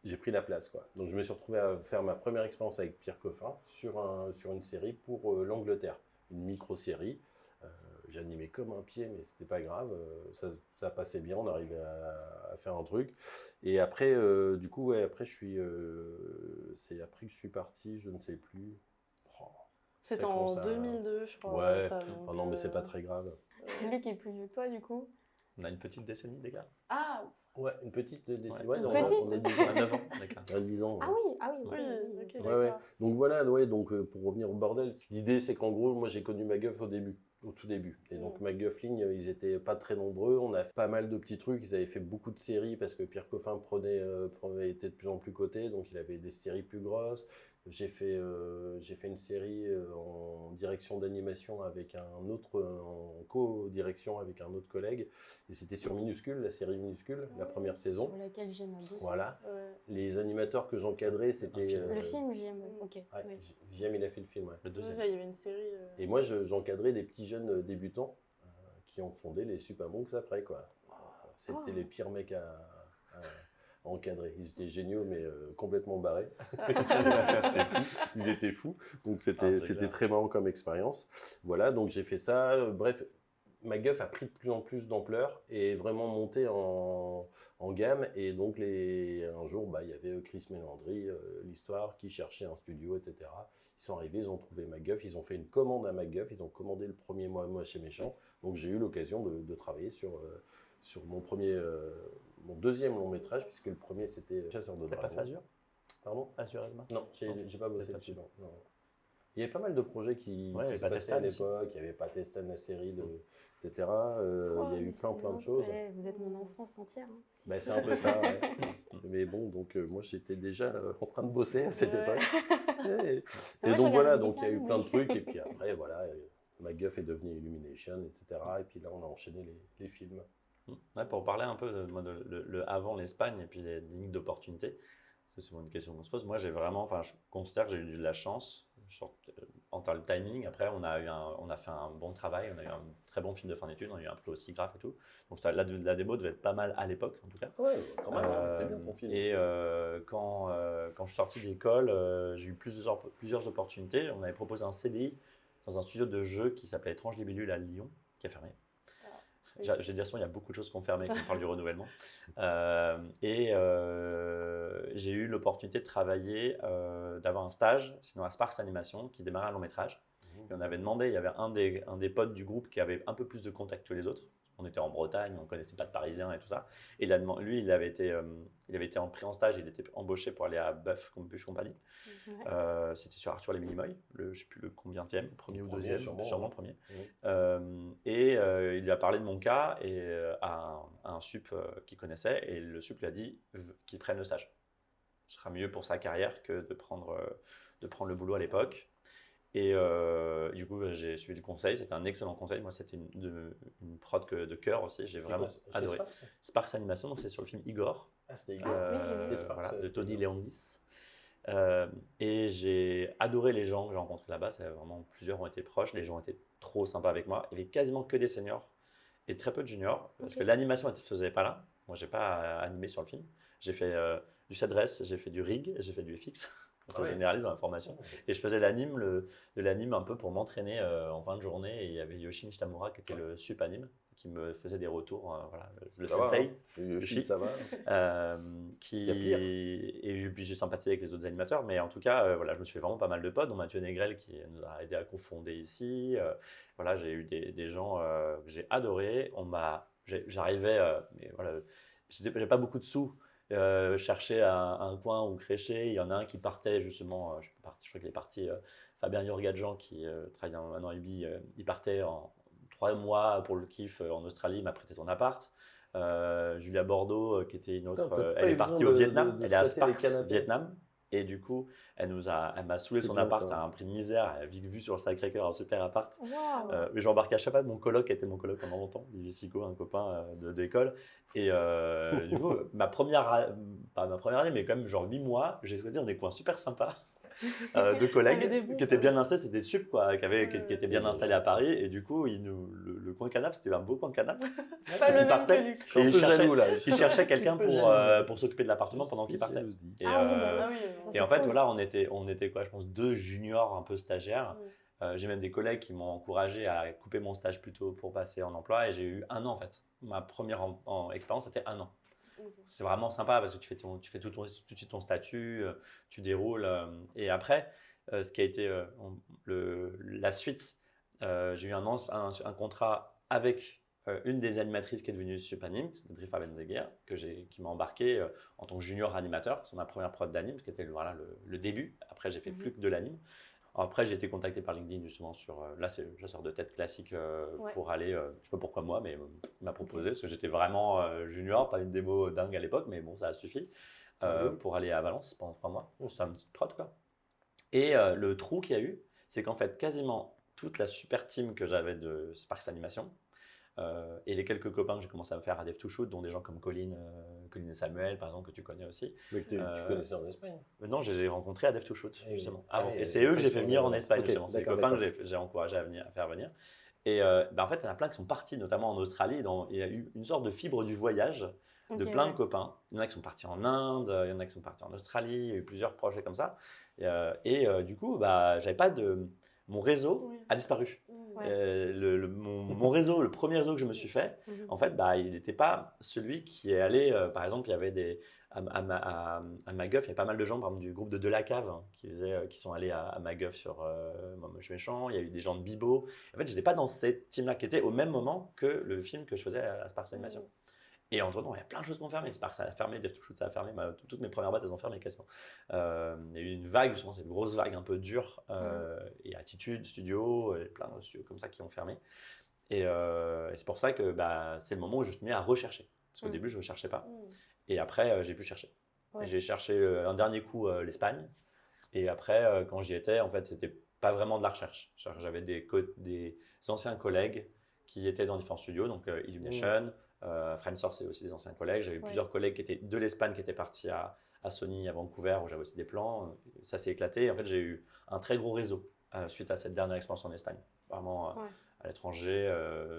j'ai pris la place, quoi. Donc je me suis retrouvé à faire ma première expérience avec Pierre Coffin sur une série pour l'Angleterre, une micro-série. J'animais comme un pied, mais c'était pas grave, ça passait bien, on arrivait à faire un truc. Et après, du coup, ouais, après c'est après que je suis parti, je ne sais plus. Oh, C'était ça en commence à- 2002, je crois. Ouais, ça, oh non, mais c'est pas très grave. Luc est plus vieux que toi, du coup. On a une petite décennie, les gars. Ah, Ouais, une petite décennie. Ouais. Ouais, Une non, petite on est 10 On a ans. 9 ans, d'accord. On a 10 ans. Ah oui, ah oui, oui, oui. ok, Ouais, d'accord. ouais. Donc voilà, ouais, donc, pour revenir au bordel, l'idée c'est qu'en gros, moi j'ai connu MacGuff au tout début. Et donc MacGuffling, ils étaient pas très nombreux, on a fait pas mal de petits trucs, ils avaient fait beaucoup de séries parce que Pierre Coffin était de plus en plus coté, donc il avait des séries plus grosses. J'ai fait une série en direction d'animation avec en co-direction avec un autre collègue. Et c'était sur Minuscule, la série Minuscule, la première saison. Sur laquelle j'aime un peu. Voilà. Ouais. Les animateurs que j'encadrais, c'était... film. Le film, j'aime. Ok. Ouais, Oui. Viem, il a fait le film, ouais. Le C'est ça, deuxième. il y avait une série. Et moi, j'encadrais des petits jeunes débutants qui ont fondé les Super Monks après, quoi. C'était Oh. les pires mecs à encadrer. Ils étaient géniaux, mais complètement barrés. Ils étaient fous. Donc c'est c'était clair. très marrant comme expérience. Voilà, donc j'ai fait ça. Bref, MacGuff a pris de plus en plus d'ampleur et vraiment monté en gamme. Et donc un jour, bah, il y avait Chris Mélandry, l'histoire, qui cherchait un studio, etc. Ils sont arrivés, ils ont trouvé MacGuff, ils ont fait une commande à MacGuff, ils ont commandé le premier Moi chez Méchant. Donc j'ai eu l'occasion de travailler sur mon deuxième long métrage, puisque le premier c'était Chasseur de T'as pas dragons. fait Azur Pardon? Azur Asma Non, j'ai pas bossé T'as pas dessus. Non. Il y avait pas mal de projets qui Ouais, il y avait se passaient à Patestan aussi. l'époque, il y avait Patestan, la série, etc. Il y a eu plein de choses. Ouais, vous êtes mon enfance entière. Hein, aussi. Bah, c'est un peu ça, ouais. Mais bon, donc moi j'étais déjà en train de bosser à cette Ouais. époque. Et Moi, je donc voilà, regardais donc il y a eu ça, plein de oui. trucs, et puis après, voilà, MacGuff est devenu Illumination, etc. Et puis là, on a enchaîné les films. Ouais, pour parler un peu le avant l'Espagne et puis les limites d'opportunités, parce que c'est souvent une question qu'on se pose. Moi, j'ai vraiment, enfin, je considère que j'ai eu de la chance en termes de timing. Après, on a fait un bon travail, on a eu un très bon film de fin d'études, on a eu un prix aussi grave et tout. Donc la démo devait être pas mal à l'époque, en tout cas. Ouais, quand même, c'était bien ton film. Et quand je suis sorti d'école, j'ai eu plusieurs opportunités. On m'avait proposé un CDI dans un studio de jeux qui s'appelait Étrange Libellule à Lyon, qui a fermé. J'ai dit, il y a beaucoup de choses qui ont fermé quand on parle du renouvellement. J'ai eu l'opportunité de travailler, d'avoir un stage, sinon à Sparks Animation, qui démarrait un long métrage. Et on avait demandé, il y avait un des potes du groupe qui avait un peu plus de contact que les autres. On était en Bretagne, on ne connaissait pas de Parisiens et tout ça. Et lui, il avait été pris en stage, il était embauché pour aller à Buff Company. Ouais. C'était sur Arthur les Minimoy, je ne sais plus le combienième, premier ou Premier, deuxième, sûrement, le premier. Mhm. Il lui a parlé de mon cas à un sup qu'il connaissait, et le sup lui a dit qu'il prenne le stage. Ce sera mieux pour sa carrière que de prendre le boulot à l'époque. Et du coup, j'ai suivi le conseil, c'était un excellent conseil. Moi, c'était une prod de cœur aussi, j'ai vraiment adoré. Sparks Animation, donc c'est sur le film Igor, Ah, c'était Igor. oui, je l'ai vu. C'était Sparks, voilà, de c'était Tony Igor. Leondis. Et j'ai adoré les gens que j'ai rencontrés là-bas. Plusieurs ont été proches, les gens étaient trop sympas avec moi. Il y avait quasiment que des seniors et très peu de juniors, parce que l'animation ne se faisait pas là. Moi, j'ai pas animé sur le film. J'ai fait du CDRS, j'ai fait du rig, j'ai fait du FX. Je généralise dans la formation. Et je faisais de l'anime un peu pour m'entraîner en fin de journée. Et il y avait Yoshi Nishimura qui était le sup anime, qui me faisait des retours, voilà, le Ça sensei. va, hein. Yoshi, ça va. Il y a pire. Et puis j'ai sympathisé avec les autres animateurs, mais en tout cas, voilà, je me suis fait vraiment pas mal de potes, dont Mathieu Négrel qui nous a aidé à confonder ici. Voilà, j'ai eu des gens que j'ai adorés. J'arrivais, mais voilà, j'ai pas beaucoup de sous. Chercher un coin où crécher. Il y en a un qui partait justement, je crois qu'il est parti, Fabien Yorgadjan qui travaille dans un IB, il partait en 3 mois pour le kiff en Australie, il m'a prêté son appart. Julia Bordeaux, qui était une autre, elle est partie au Vietnam, elle est à Sparks, Vietnam. Et du coup, elle m'a saoulé son appart à un prix de misère, elle a vu sur le Sacré-Cœur, un super appart. Wow. Mais j'embarquais à chaque fois, mon coloc était mon coloc pendant longtemps, Olivier Sico, un copain d'école. Et du coup, pas ma première année, mais quand même genre 8 mois, j'ai souhaité dans des coins super sympas. deux collègues T'avais des bons, qui étaient quoi. bien installés, c'était des sup quoi, qui étaient bien Ouais. installés à Paris et du coup le coin canap c'était un beau coin canap. Pas Parce le qu'il même partait. que Luc. Je suis un Et peu il cherchait- jaloux là. Il cherchait quelqu'un peu pour, jalousie. pour s'occuper de l'appartement pendant qu'il partait. Et, Ah, bon, bah, Ah oui, Ça, et c'est en fait, cool. voilà, on était quoi, je pense, deux juniors un peu stagiaires. J'ai même des collègues qui m'ont encouragé à couper mon stage plus tôt pour passer en emploi et j'ai eu 1 an en fait. Ma première expérience, c'était 1 an. C'est vraiment sympa parce que tu fais tout de suite ton statut, tu déroules. Et après, ce qui a été la suite, j'ai eu un contrat avec une des animatrices qui est devenue Supanime, c'est Drifa Benzeguer, qui m'a embarqué en tant que junior animateur sur ma première prod d'anime, ce qui était voilà, le début. Après, j'ai fait plus que de l'anime. Après, j'ai été contacté par LinkedIn justement sur. Là, c'est le chasseur de tête classique Ouais. pour aller. Je sais pas pourquoi moi, mais il m'a proposé parce que j'étais vraiment junior, pas une démo dingue à l'époque, mais bon, ça a suffi pour aller à Valence pendant 3 mois. C'était une petite prod quoi. Et le trou qu'il y a eu, c'est qu'en fait, quasiment toute la super team que j'avais de Sparks Animation et les quelques copains que j'ai commencé à me faire à Dev to Shoot, dont des gens comme Colin et Samuel, par exemple, que tu connais aussi. Mais que tu connaissais en Espagne. Non, j'ai rencontré à Dev to Shoot, Et justement, oui. avant. Ah, Et c'est eux que j'ai fait venir en Espagne, Ok, justement. C'est les d'accord, copains d'accord. que j'ai encouragé à faire venir. Et en fait, il y en a plein qui sont partis, notamment en Australie. Il y a eu une sorte de fibre du voyage de Ok, plein ouais. de copains. Il y en a qui sont partis en Inde, il y en a qui sont partis en Australie. Il y a eu plusieurs projets comme ça. Du coup, j'avais pas de. Mon réseau a disparu. Ouais. Mon réseau, le premier réseau que je me suis fait, en fait, il n'était pas celui qui est allé. Par exemple, il y avait à Maguff, il y a pas mal de gens, par exemple, du groupe de La Cave qui sont allés à Maguff sur Moi Moche Méchant. Il y a eu des gens de Bibo. En fait, je n'étais pas dans cette team-là qui était au même moment que le film que je faisais à Sparks Animation. Et entre-temps, il y a plein de choses qui ont fermé. Sparks ça a fermé, Dev to Shoot ça a fermé. Toutes mes premières boîtes, elles ont fermé quasiment. Il y a eu une vague, justement, cette grosse vague un peu dure. Et Attitude Studio, et plein de studios comme ça qui ont fermé. Et c'est pour ça que c'est le moment où je me suis mis à rechercher. Parce qu'au début, je ne recherchais pas. Et après, j'ai pu chercher. Ouais. Et j'ai cherché un dernier coup l'Espagne. Et après, quand j'y étais, en fait, c'était pas vraiment de la recherche. J'avais des anciens collègues qui étaient dans différents studios, donc Illumination, Framesource, c'est aussi des anciens collègues. J'avais plusieurs collègues qui étaient de l'Espagne qui étaient partis à Sony, à Vancouver, où j'avais aussi des plans. Ça s'est éclaté. Et en fait, j'ai eu un très gros réseau suite à cette dernière expérience en Espagne. Vraiment à l'étranger,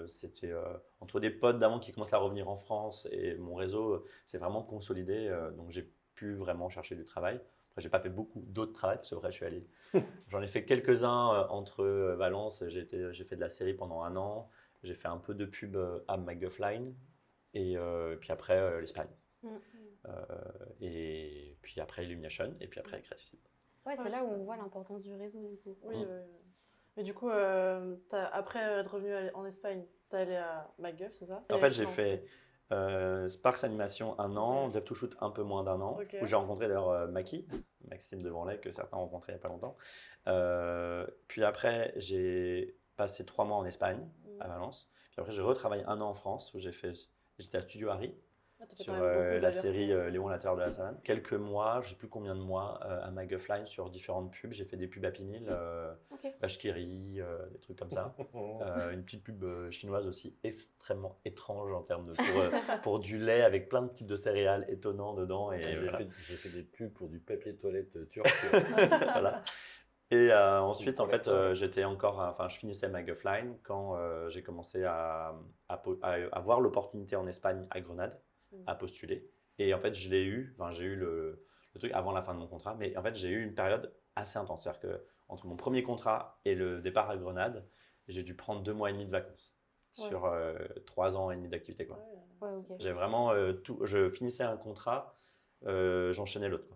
c'était entre des potes d'avant qui commençaient à revenir en France et mon réseau s'est vraiment consolidé. Donc j'ai pu vraiment chercher du travail. Après, j'ai pas fait beaucoup d'autres travail parce que vrai, je suis allé. J'en ai fait quelques-uns entre Valence. J'ai fait de la série pendant 1 an. J'ai fait un peu de pub à McGuffline et puis après l'Espagne. Et puis après Illumination et puis après Creative Seed. Ouais, c'est là où on voit l'importance du réseau, du coup. Oui, mais du coup, après être revenu en Espagne, t'es allé à McGuff, c'est ça? En fait, j'ai fait Sparks Animation 1 an, Dev to Shoot un peu moins d'1 an, où j'ai rencontré d'ailleurs Maxime Devanlay, que certains ont rencontré il n'y a pas longtemps. Puis après, j'ai passé 3 mois en Espagne, à Valence. Puis après, j'ai retravaillé 1 an en France, où j'étais à Studio Harry. Sur la série Léon l'intérieur de la savane. Quelques mois, je ne sais plus combien de mois, à McGuffline sur différentes pubs. J'ai fait des pubs Happy Meal, Bashkiri, des trucs comme ça. Une petite pub chinoise aussi extrêmement étrange en termes pour du lait avec plein de types de céréales étonnants dedans. Et J'ai fait des pubs pour du papier de toilette turc. voilà. Et ensuite, en fait, je finissais McGuffline quand j'ai commencé à avoir l'opportunité en Espagne, à Grenade, à postuler. Et en fait, j'ai eu le truc avant la fin de mon contrat, mais en fait, j'ai eu une période assez intense. C'est-à-dire qu'entre mon premier contrat et le départ à Grenade, j'ai dû prendre 2 mois et demi de vacances sur 3 ans et demi d'activité. J'ai vraiment je finissais un contrat, j'enchaînais l'autre.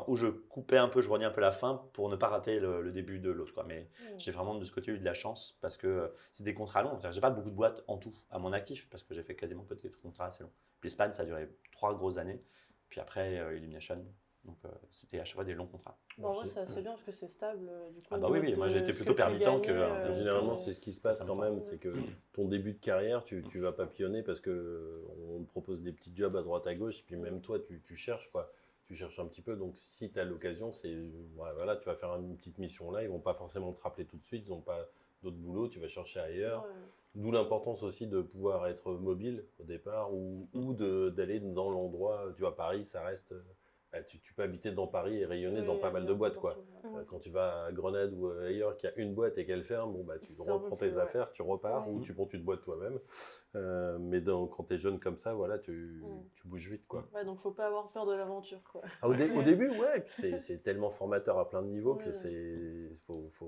Où je coupais un peu, je reniais un peu la fin pour ne pas rater le début de l'autre. Mais j'ai vraiment de ce côté eu de la chance parce que c'est des contrats longs. J'ai pas beaucoup de boîtes en tout à mon actif parce que j'ai fait quasiment que des contrats assez longs. Puis l'Espagne, ça a duré 3 grosses années. Puis après, Illumination. Donc c'était à chaque fois des longs contrats. En vrai, c'est bien parce que c'est stable. Du coup, oui, moi j'étais plutôt permittant que. Généralement, c'est ce qui se passe quand même, c'est que ton début de carrière, tu vas papillonner parce qu'on te propose des petits jobs à droite à gauche. Et puis même toi, tu cherches quoi. Tu cherches un petit peu, donc si tu as l'occasion, voilà, tu vas faire une petite mission là, ils vont pas forcément te rappeler tout de suite, ils n'ont pas d'autre boulot, tu vas chercher ailleurs. D'où l'importance aussi de pouvoir être mobile au départ ou d'aller dans l'endroit, tu vois, Paris, ça reste bah, tu peux habiter dans Paris et rayonner dans Oui, pas mal de boîtes, quoi. n'importe où. Quand tu vas à Grenade ou ailleurs, qu'il y a une boîte et qu'elle ferme, bon, bah, tu C'est un peu reprends plus, tes ouais. affaires, tu repars Ouais. ou tu montes une boîte toi-même. Mais quand tu es jeune comme ça, voilà, tu bouges vite, quoi. Ouais, donc faut pas avoir peur de l'aventure, quoi. Ah, au début, ouais, et puis c'est tellement formateur à plein de niveaux que Ouais.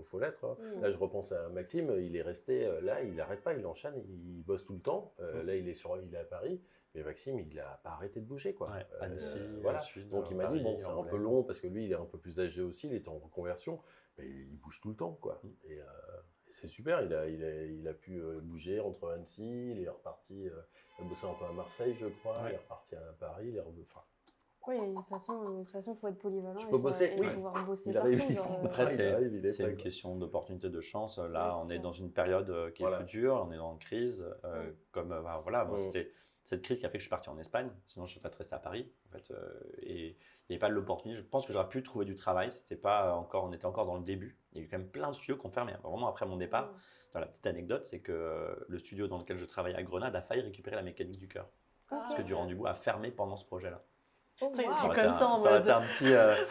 faut l'être. Hein. Là, je repense à Maxime, il est resté là, il n'arrête pas, il enchaîne, il bosse tout le temps. Là, il est à Paris, mais Maxime, il n'a pas arrêté de bouger, quoi. Ouais, Annecy, voilà. Sud, Donc il m'a Paris, dit, bon, c'est un peu Angoulême. long parce que lui, il est un peu plus âgé aussi, il était en reconversion, mais il bouge tout le temps, quoi. Et c'est super, il a pu bouger entre Annecy, il est reparti, il a bossé un peu à Marseille, je crois, il est reparti à Paris, il est revenu. Enfin, Oui, de toute façon, il faut être polyvalent Tu peux bosser, et oui. pouvoir bosser Il partout. arrive, il genre, prend Après, il arrive, il est c'est prêt, une quoi. question d'opportunité, de chance. Là, Ouais, on c'est est ça. dans une période qui est Voilà. plus dure, on est en crise. Comme, bah, voilà, moi, Mm. c'était cette crise qui a fait que je suis parti en Espagne. Sinon, je serais peut-être resté à Paris. En fait, et il n'y avait pas l'opportunité. Je pense que j'aurais pu trouver du travail. C'était pas encore, on était encore dans le début. Il y a eu quand même plein de studios qui ont fermé. Vraiment, après mon départ, dans la petite anecdote, c'est que le studio dans lequel je travaillais à Grenade a failli récupérer la mécanique du cœur. Parce que Durand Dubois a fermé pendant ce projet-là. Oh, Tu sais, wow. tu Ça aurait comme été ça en ça aurait mode. été un petit,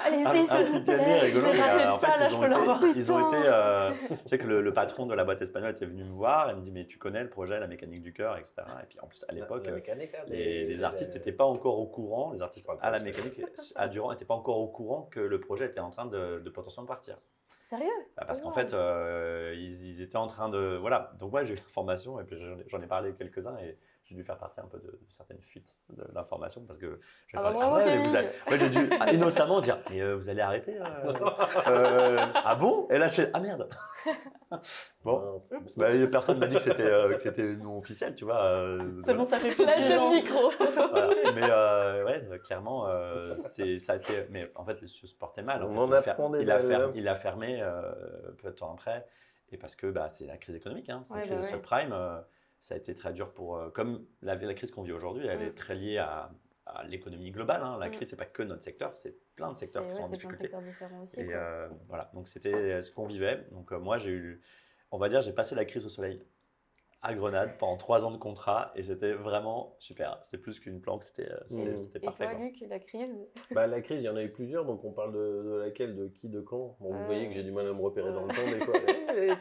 Allez, un c'est petit s'il te pionnier plaît. rigolo. Je l'ai Mais, raté de en ça, fait, là, ils je ont peux l'avoir. été, je sais que le patron de la boîte espagnole était venu me voir et me dit mais tu connais le projet, la mécanique du cœur, etc. Et puis en plus à l'époque, La mécanique, hein, les artistes n'étaient pas encore au courant, les artistes Je parle à la pas mécanique, à Durand n'étaient pas encore au courant que le projet était en train de potentiellement partir. Sérieux? Parce qu'en Wow. fait, ils étaient en train de... Voilà, donc moi j'ai eu l'information et puis j'en ai parlé quelques-uns et j'ai dû faire partie un peu de certaines fuites de l'information parce que j'ai Ah bah parlé, bravo, ouais, mais Camille. vous allez... Moi j'ai dû innocemment dire, mais vous allez arrêter ah bon? Et là je fais, ah merde. Bon, bah, personne m'a dit que c'était non officiel, tu vois. C'est bon, ça fait plus de Lâche 10 ans. le micro. Voilà. Mais ouais, clairement, ça a été. Mais en fait, le studio se portait mal. On fait. en apprend des belles. Il a fermé peu de temps après. Et parce que bah, c'est la crise économique, hein, c'est la Ouais, crise bah des ouais. subprimes. Ça a été très dur pour. Comme la crise qu'on vit aujourd'hui, elle est très liée à l'économie globale. Hein. La crise, c'est pas que notre secteur, c'est plein de secteurs qui sont en C'est plein de difficulté. secteurs différents aussi. Et quoi. voilà, donc c'était ce qu'on vivait. Donc moi, on va dire, j'ai passé la crise au soleil à Grenade pendant 3 ans de contrat et c'était vraiment super. C'était plus qu'une planque, c'était Et parfait. toi, quoi. Luc, la crise? Bah, la crise, il y en a eu plusieurs, donc on parle de laquelle, de qui, de quand. Bon, vous voyez que j'ai du mal à me repérer dans le temps des fois.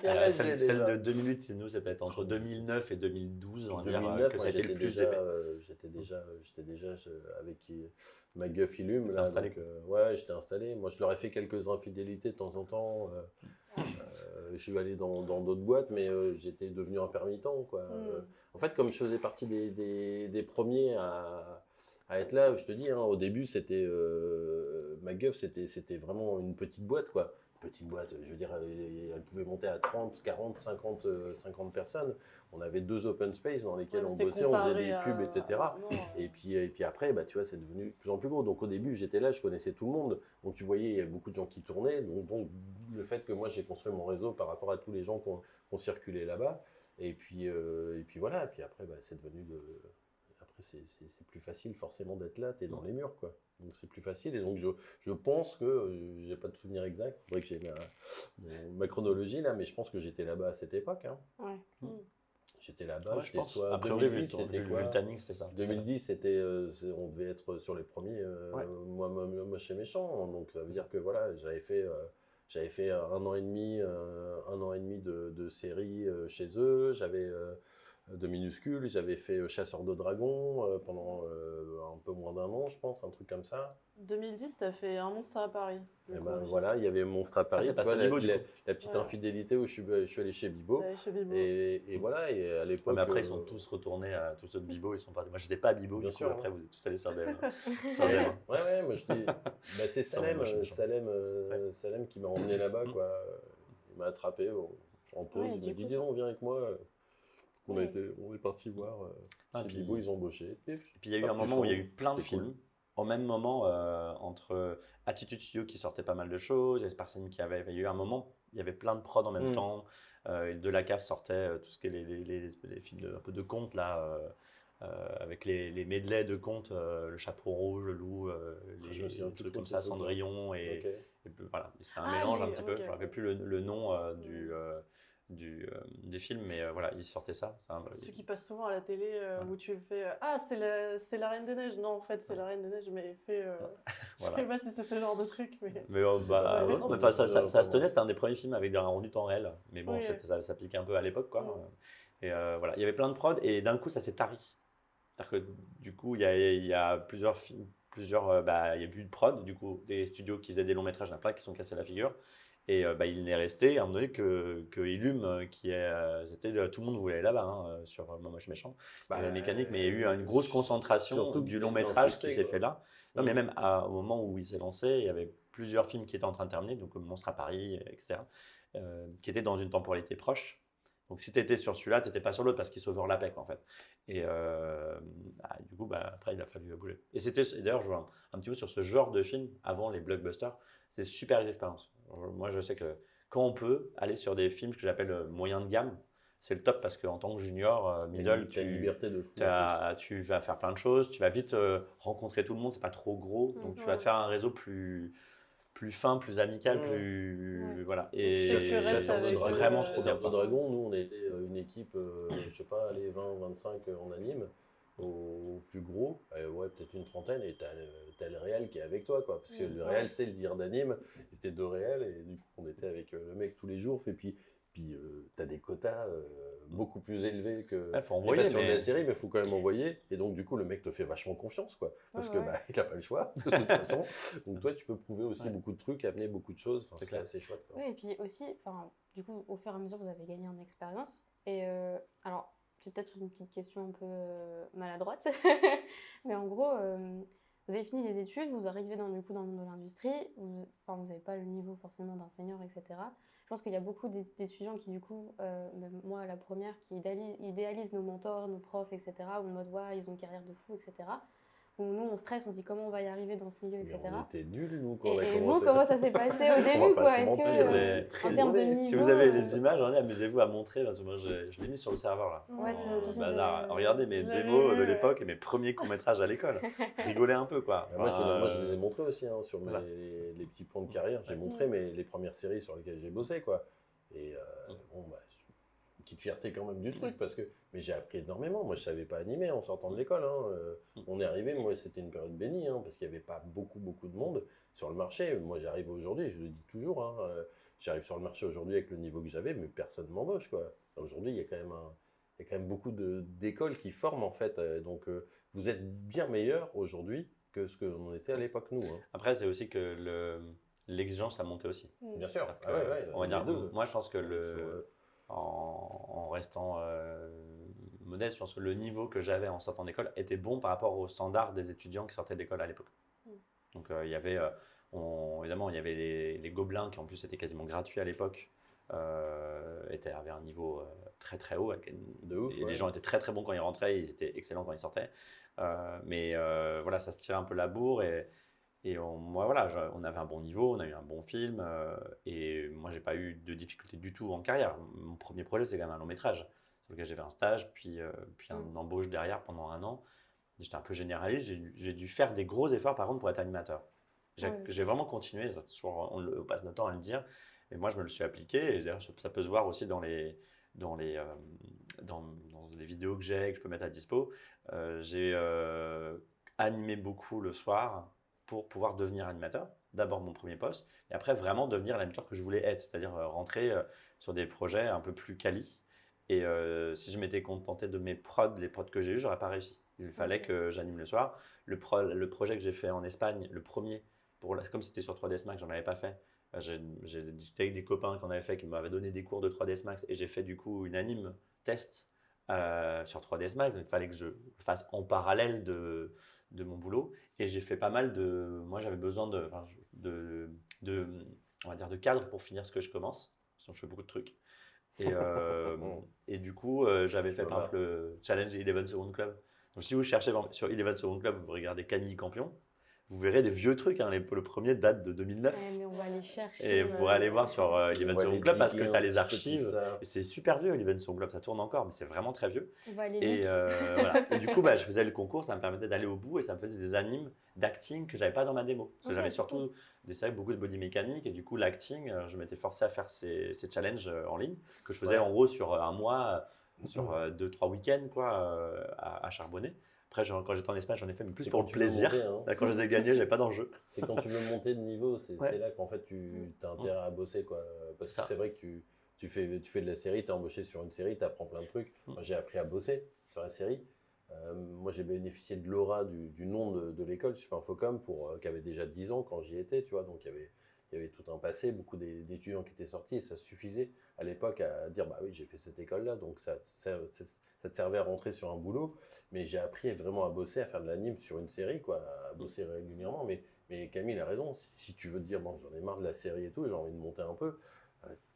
Quel âge j'ai Celle déjà de 2008, c'est nous, c'était entre 2009 et 2012, on va dire 2009, que ça moi, a été le plus déjà, épais. j'étais déjà avec MacGuff Illum. T'étais Là, installé, donc, ouais, j'étais installé. Moi, je leur ai fait quelques infidélités de temps en temps. Je suis allé dans d'autres boîtes, mais j'étais devenu intermittent, quoi. En fait, comme je faisais partie des premiers à être là, je te dis, hein, au début, c'était MacGuff, c'était vraiment une petite boîte, quoi. Petite boîte, je veux dire, elle pouvait monter à 30, 40, 50 personnes. On avait 2 open space dans lesquels on bossait, on faisait des pubs, etc. Et puis après, bah, tu vois, c'est devenu de plus en plus gros. Donc au début, j'étais là, je connaissais tout le monde. Donc tu voyais, il y avait beaucoup de gens qui tournaient. Donc le fait que moi, j'ai construit mon réseau par rapport à tous les gens qui ont circulé là-bas. Et puis voilà. Et puis après, bah, c'est devenu de... Après, c'est plus facile forcément d'être là, tu es dans les murs, quoi. Donc c'est plus facile. Et donc je pense que, j'ai pas de souvenir exact, il faudrait que j'ai ma chronologie là, mais je pense que j'étais là-bas à cette époque. Hein. Ouais. J'étais là-bas, Ouais, je j'étais pense. soit Après, 2010, c'était vu quoi le timing, c'était ça. 2010, c'était, on devait être sur les premiers, moi chez Méchant. Donc ça veut dire que voilà, j'avais fait 1 an et demi, de série chez eux. J'avais de minuscules, j'avais fait Chasseur de Dragons pendant un peu moins d'1 an, je pense, un truc comme ça. 2010, t'as fait Un monstre à Paris. Et ben voilà, il y avait Monstre à Paris, t'es tu passé vois, à Bibo, du coup. la petite Voilà. infidélité où je suis allé chez Bibo. T'allais chez Bibo. Et voilà, et à l'époque. Ouais, mais après, ils sont tous retournés, tous ceux de Bibo, ils sont partis. Moi, j'étais pas à Bibo, Bien du coup, sûr, après, vous êtes tous allés sur des. Ouais, moi je dis. Bah, c'est Salem, Sans méchant. Salem qui m'a emmené là-bas, quoi. Il m'a attrapé en pause, Ouais, il du m'a coup, dit, dis donc, viens avec moi. On Ouais. est parti voir chez puis- Bibo, ils ont embauché. Et puis il y a eu Pas un plus moment où il y a change. eu plein de C'était cool. films. Au même moment, entre Attitude Studio qui sortait pas mal de choses, il y avait Sparsine il y a eu un moment, il y avait plein de prods en même temps. De la cave sortait tout ce qui est les films un peu de contes là, avec les medleys de contes, le Chaperon Rouge, le Loup, Je me souviens les plus trucs trop comme de ça, ces trucs-là. Cendrillon Ok. et puis voilà, c'est un Ah, mélange un les- petit peu. ok, Je ne me rappelle ok. plus le nom des films, mais voilà, ils sortaient ça. Ceux qui passent souvent à la télé où tu le fais c'est la Reine des Neiges. Non, en fait, c'est la Reine des Neiges, mais fait. Je sais pas si c'est ce genre de truc. Mais Mais non, mais ça se tenait, c'était un des premiers films avec un rendu temps réel. Mais bon, ça piquait un peu à l'époque, quoi. Et voilà, il y avait plein de prod, et d'un coup, ça s'est tari. C'est-à-dire que du coup, il y a plusieurs films, il y a plus de prod, du coup, des studios qui faisaient des longs métrages, il y en a plein qui sont cassés la figure. Et il n'est resté à un moment donné que Illum, tout le monde voulait aller là-bas, sur Moche Méchant. Il y avait la mécanique, mais il y a eu une grosse concentration du long métrage qui s'est fait là. Non, mais même au moment où il s'est lancé, il y avait plusieurs films qui étaient en train de terminer, donc Monstre à Paris, etc., qui étaient dans une temporalité proche. Donc si tu étais sur celui-là, tu n'étais pas sur l'autre parce qu'ils s'overlappaient, en fait. Et du coup, après, il a fallu bouger. Et d'ailleurs, je vois un petit peu sur ce genre de film, avant les blockbusters, c'est super expérience. Moi, je sais que quand on peut aller sur des films que j'appelle moyen de gamme, c'est le top parce qu'en tant que junior, middle, tu as une liberté de fou. Tu vas faire plein de choses, tu vas vite rencontrer tout le monde, c'est pas trop gros, donc tu vas te faire un réseau plus fin, plus amical, plus voilà. Et c'est vraiment trop bien. Dragon, nous on était une équipe, je sais pas, les 20, 25 en anime. Au plus gros, peut-être une trentaine, et t'as le réel qui est avec toi, quoi. Parce que le réel, c'est le dire d'anime. C'était 2 réels, et du coup, on était avec le mec tous les jours. Et puis t'as des quotas beaucoup plus élevés que faut envoyer, sur la série, mais il faut quand même envoyer. Et donc, du coup, le mec te fait vachement confiance, quoi. Parce que il n'a pas le choix, de toute façon. Donc, toi, tu peux prouver aussi beaucoup de trucs, amener beaucoup de choses. Enfin, c'est assez chouette, quoi. Oui, et puis aussi, du coup, au fur et à mesure, vous avez gagné en expérience. Et alors, c'est peut-être une petite question un peu maladroite, mais en gros, vous avez fini les études, vous arrivez dans le monde de l'industrie, vous n'avez pas le niveau forcément d'un senior, etc. Je pense qu'il y a beaucoup d'étudiants qui, du coup, même moi la première, qui idéalisent nos mentors, nos profs, etc., ou en mode, ils ont une carrière de fou, etc. Où nous, on stresse, on se dit comment on va y arriver dans ce milieu, etc. Mais on était nuls, nous, quand on a Et commencé. vous, comment ça s'est passé au début, quoi? Est-ce que, en termes de niveau... Si vous avez les images, amusez-vous à montrer, parce que moi, je l'ai mis sur le serveur, là. Ouais, Regardez mes démos de l'époque et mes premiers courts-métrages à l'école. Rigolez un peu, quoi. Moi, je les ai montrés aussi, sur les petits points de carrière. J'ai montré les premières séries sur lesquelles j'ai bossé, quoi. Et une petite fierté quand même du truc, mais j'ai appris énormément. Moi, je savais pas animer en sortant de l'école. On est arrivé, moi, c'était une période bénie, parce qu'il n'y avait pas beaucoup de monde sur le marché. Moi, j'arrive aujourd'hui, je le dis toujours, j'arrive sur le marché aujourd'hui avec le niveau que j'avais, mais personne ne m'embauche, quoi. Aujourd'hui, il y a quand même beaucoup d'écoles qui forment, en fait. Donc, vous êtes bien meilleurs aujourd'hui que ce qu'on était à l'époque, nous. Après, c'est aussi que l'exigence a monté aussi. Bien sûr. On va dire, moi, je pense que en restant modeste, je pense que le niveau que j'avais en sortant d'école était bon par rapport aux standards des étudiants qui sortaient d'école à l'époque. Donc il y avait, évidemment, il y avait les Gobelins qui en plus étaient quasiment gratuits à l'époque, avaient un niveau très très haut. Les gens étaient très très bons quand ils rentraient, ils étaient excellents quand ils sortaient. Mais voilà, ça se tirait un peu la bourre et on avait un bon niveau, on a eu un bon film, et moi, j'ai pas eu de difficultés du tout en carrière. Mon premier projet, c'est quand même un long métrage, sur lequel j'ai fait un stage, puis une embauche derrière pendant 1 an. J'étais un peu généraliste, j'ai dû faire des gros efforts, par contre, pour être animateur. J'ai vraiment continué, on passe notre temps à le dire, mais moi, je me le suis appliqué, et d'ailleurs, ça peut se voir aussi dans les vidéos que je peux mettre à dispo. J'ai animé beaucoup le soir, pour pouvoir devenir animateur, d'abord mon premier poste, et après vraiment devenir l'animateur que je voulais être, c'est-à-dire rentrer sur des projets un peu plus quali. Et si je m'étais contenté de les prods que j'ai eu, j'aurais pas réussi. Il fallait que j'anime le soir. Le projet que j'ai fait en Espagne, le premier, comme c'était sur 3ds Max, j'en avais pas fait. J'ai discuté avec des copains qui en avaient fait, qui m'avaient donné des cours de 3ds Max, et j'ai fait du coup une anime test sur 3ds Max. Donc il fallait que je fasse en parallèle de mon boulot, et j'ai fait pas mal moi j'avais besoin on va dire de cadre pour finir ce que je commence, sinon je fais beaucoup de trucs, et du coup j'avais fait par exemple le challenge 11 Second Club. Donc si vous cherchez sur 11 Second Club, vous regardez Camille Campion, vous verrez des vieux trucs. Hein. Le premier date de 2009. Ouais, mais on va aller chercher. Et vous pourrez aller voir sur Eleven va Song les Club parce que diguer tu as un les petit peu archives. tout ça. Et c'est super vieux, Eleven Song Club, ça tourne encore, mais c'est vraiment très vieux. On va aller Et, vite. voilà. Et du coup, je faisais le concours, ça me permettait d'aller au bout et ça me faisait des animes d'acting que j'avais pas dans ma démo. Parce que Ok, j'avais c'est surtout des séries, beaucoup de body mécanique et du coup, l'acting, je m'étais forcé à faire ces challenges en ligne que je faisais en gros sur un mois, sur 2-3 week-ends quoi, à charbonner. Après, quand j'étais en Espagne, j'en ai fait mais plus C'est pour quand le tu veux plaisir. monter, hein. Là, quand je les ai gagnés, j'avais pas d'enjeu. C'est quand tu veux monter de niveau, c'est Ouais. là qu'en fait tu as intérêt à bosser. Quoi. Parce Ça. que c'est vrai que tu fais de la série, tu es embauché sur une série, tu apprends plein de trucs. Moi j'ai appris à bosser sur la série. Moi j'ai bénéficié de l'aura du nom de l'école, je suis Infocom, qui avait déjà 10 ans quand j'y étais, tu vois, donc il y avait tout un passé, beaucoup d'étudiants qui étaient sortis et ça suffisait à l'époque à dire bah oui j'ai fait cette école-là, donc ça te servait à rentrer sur un boulot. Mais j'ai appris vraiment à bosser, à faire de l'anime sur une série, quoi, à bosser régulièrement. Mais Camille a raison, si tu veux te dire, bon, j'en ai marre de la série et tout, j'ai envie de monter un peu,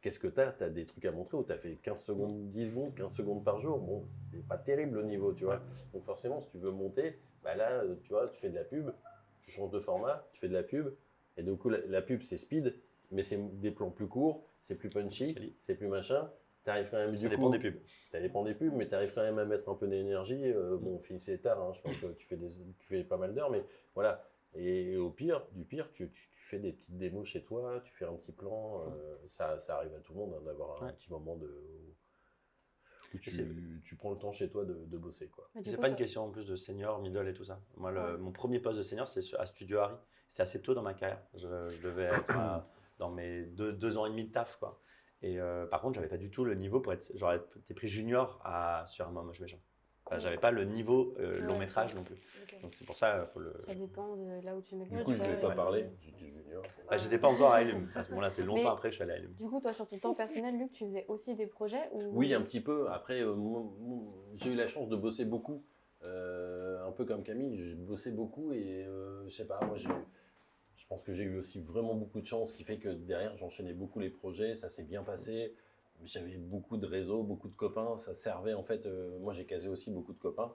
qu'est-ce que tu as? Tu as des trucs à montrer où tu as fait 15 secondes, 10 secondes, 15 secondes par jour. Bon, c'est pas terrible le niveau, tu vois. Donc forcément, si tu veux monter, bah là, tu vois, tu fais de la pub, tu changes de format, tu fais de la pub. Et du coup, la pub, c'est speed, mais c'est des plans plus courts, c'est plus punchy, c'est plus machin. T'arrives quand même Ça dépend des pubs. Ça dépend des pubs, mais tu arrives quand même à mettre un peu d'énergie. Bon, finissez tard, hein, je pense que tu fais pas mal d'heures, mais voilà. Et au pire, tu fais des petites démos chez toi, tu fais un petit plan. Ça arrive à tout le monde hein, d'avoir un petit moment où tu prends le temps chez toi de bosser. Quoi. C'est pas une question en plus de senior, middle et tout ça. Moi, mon premier poste de senior, c'est à Studio Harry. C'est assez tôt dans ma carrière. Je devais être dans mes 2 ans et demi de taf, quoi. Et par contre, j'avais pas du tout le niveau pour être. J'aurais été pris junior sur un Moche Méchant. Enfin, j'avais pas le niveau long métrage non plus. Ok. Donc c'est pour ça faut le. Ça dépend de là où tu mets Du le coup, je ne vais curseur. pas parler, j'étais junior. J'étais pas encore à Elum. À ce moment-là, c'est longtemps Mais- après que je suis allé à Elum. Du coup, toi, sur ton temps personnel, Luc, tu faisais aussi des projets ou... Oui, un petit peu. Après, j'ai eu la chance de bosser beaucoup. Un peu comme Camille, j'ai bossé beaucoup et je sais pas, moi je pense que j'ai eu aussi vraiment beaucoup de chance, ce qui fait que derrière j'enchaînais beaucoup les projets, ça s'est bien passé. J'avais beaucoup de réseaux, beaucoup de copains, ça servait en fait. Moi j'ai casé aussi beaucoup de copains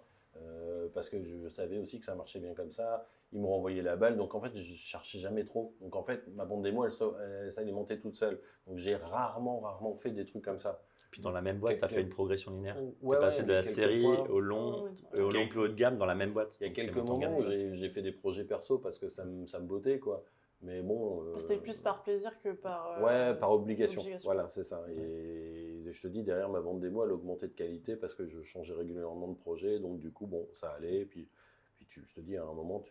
parce que je savais aussi que ça marchait bien comme ça. Ils m'ont renvoyé la balle, donc en fait je cherchais jamais trop. Donc en fait ma bande démo elle s'alimentait toute seule. Donc j'ai rarement fait des trucs comme ça. Puis dans la même boîte, tu as fait une progression linéaire. Ouais, Tu es passé de la quelques série fois. au long plus haut de gamme dans la même boîte. Il y a Donc, t'es quelques monté en moments gamme. où j'ai fait des projets perso parce que ça me bottait, quoi. Mais bon. C'était plus par plaisir que par. Ouais, par obligation. Voilà, c'est ça. Et je te dis, derrière ma bande démo, elle augmentait de qualité parce que je changeais régulièrement de projet. Donc, du coup, bon, ça allait. Puis je te dis, à un moment,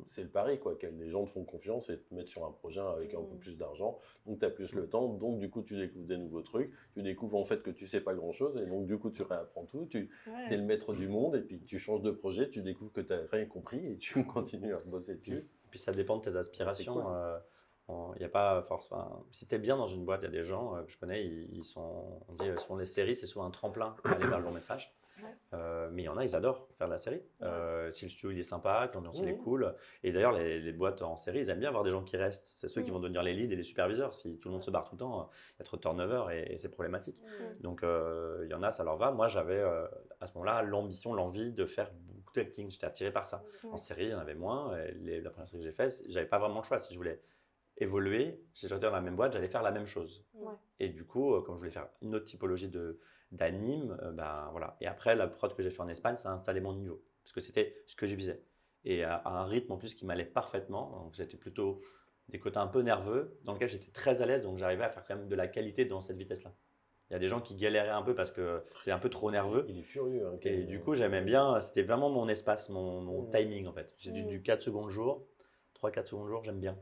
c'est le pari, quoi. Les gens te font confiance et te mettent sur un projet avec un peu plus d'argent. Donc, tu as plus le temps. Donc, du coup, tu découvres des nouveaux trucs. Tu découvres en fait que tu sais pas grand-chose. Et donc, du coup, tu réapprends tout. Tu es le maître du monde. Et puis, tu changes de projet. Tu découvres que tu n'as rien compris et tu continues à bosser dessus. Puis ça dépend de tes aspirations. Cool. Il y a pas force. Si tu es bien dans une boîte, il y a des gens que je connais, ils font des séries, c'est souvent un tremplin pour aller vers le long métrage. Mais il y en a, ils adorent faire de la série. Si le studio il est sympa, que l'ambiance elle est cool. Et d'ailleurs, les boîtes en série, ils aiment bien avoir des gens qui restent. C'est ceux qui vont devenir les leads et les superviseurs. Si tout le monde se barre tout le temps, il y a trop de turnover et c'est problématique. Donc il y en a, ça leur va. Moi, j'avais à ce moment-là l'ambition, l'envie de faire beaucoup d'acting. J'étais attiré par ça. En série, il y en avait moins. La première série que j'ai faite, j'avais pas vraiment le choix. Si je voulais évoluer, si j'étais dans la même boîte, j'allais faire la même chose. Et du coup, comme je voulais faire une autre typologie d'anime, ben voilà. Et après, la prod que j'ai fait en Espagne, ça a installé mon niveau, parce que c'était ce que je visais. Et à un rythme en plus qui m'allait parfaitement. Donc j'étais plutôt des côtés un peu nerveux, dans lequel j'étais très à l'aise, donc j'arrivais à faire quand même de la qualité dans cette vitesse-là. Il y a des gens qui galéraient un peu parce que c'est un peu trop nerveux. Il est furieux. Hein, et du coup, j'aimais bien, c'était vraiment mon espace, mon timing en fait. J'ai du 4 secondes jour. 3-4 secondes jour, j'aime bien.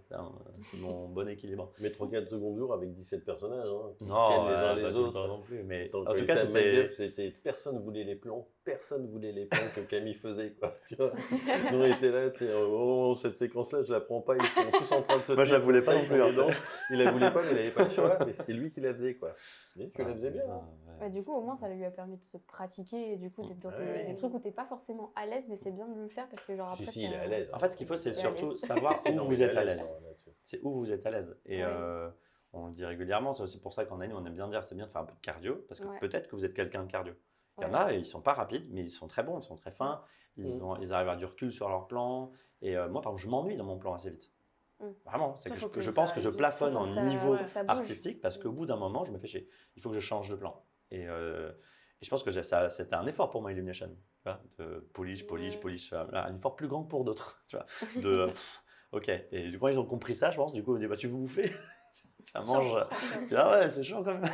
C'est mon bon équilibre. Mais 3-4 secondes jour avec 17 personnages qui se Non, tiennent les uns pas les tout le autres. temps non plus. Mais Donc, en tout cas, c'était. Personne voulait les plans. Personne voulait les plans que Camille faisait. Quoi, tu vois. Nous, on était là. Cette séquence-là, je la prends pas. Ils sont tous en train de se. Moi, je la voulais pas non plus. Il la voulait pas, mais il n'avait pas le choix. Mais c'était lui qui la faisait. Quoi. Mais tu la faisais bien. Du coup, au moins, ça lui a permis de se pratiquer et du coup d'être dans des trucs où t'es pas forcément à l'aise, mais c'est bien de le faire parce que genre après. Si, il est à l'aise. En fait, ce qu'il faut, c'est Il est à surtout l'aise. savoir où vous êtes à l'aise. là-dessus. C'est où vous êtes à l'aise. Et on le dit régulièrement, c'est aussi pour ça qu'en année, on aime bien dire c'est bien de faire un peu de cardio, parce que peut-être que vous êtes quelqu'un de cardio. Il y en Ouais. a, et ils sont pas rapides, mais ils sont très bons, ils sont très fins, ils Mhm. arrivent à avoir du recul sur leur plan. Et moi, par exemple, je m'ennuie dans mon plan assez vite. Mm. Vraiment, c'est Toi, que faut que je ça pense que je aille vite. plafonne Faut en que ça, niveau faut que ça bouge. artistique parce qu'au bout d'un moment, je me fais chier. Il faut que je change de plan. Et je pense que c'était un effort pour moi, Illumination. Tu vois, de polish, polish, Ouais. polish. Un effort plus grand que pour d'autres. Tu vois, ok. Et quand ils ont compris ça, je pense, du coup, on dit bah, tu veux bouffer. Ça mange. Tu vois, ouais, c'est chaud quand même.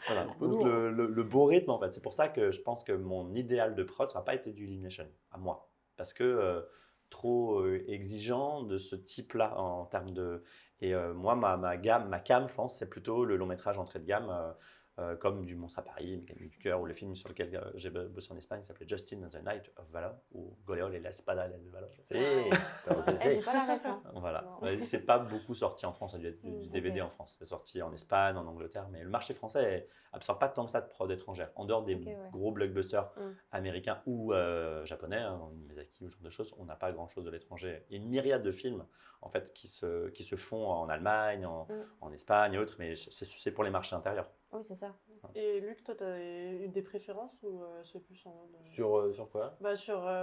Voilà. peu Donc lourd, le beau rythme, en fait, c'est pour ça que je pense que mon idéal de prod, ça n'a pas été du Illumination, à moi. Parce que trop exigeant de ce type-là en termes de. Et moi, ma gamme, ma cam, je pense, c'est plutôt le long métrage entrée de gamme, comme du Monstre à Paris, Mécanique du cœur, ou le film sur lequel j'ai bossé en Espagne, s'appelait Justin and the Night of Valor, ou Goleol et la Espada del Valor. Si, J'ai pas la ref. Hein. Voilà. Non. C'est pas beaucoup sorti en France, ça a dû être du Ok. DVD en France. C'est sorti en Espagne, en Angleterre, mais le marché français absorbe pas tant que ça de prod étrangère. En dehors des Ok, ouais. gros blockbusters Mm. américains ou japonais, hein, Miyazaki ou ce genre de choses, on n'a pas grand chose de l'étranger. Il y a une myriade de films en fait qui se font en Allemagne, en Espagne et autres, mais c'est pour les marchés intérieurs. Oui, c'est ça. Et Luc, toi, t'as eu des préférences ou c'est plus en mode. Sur quoi? Bah,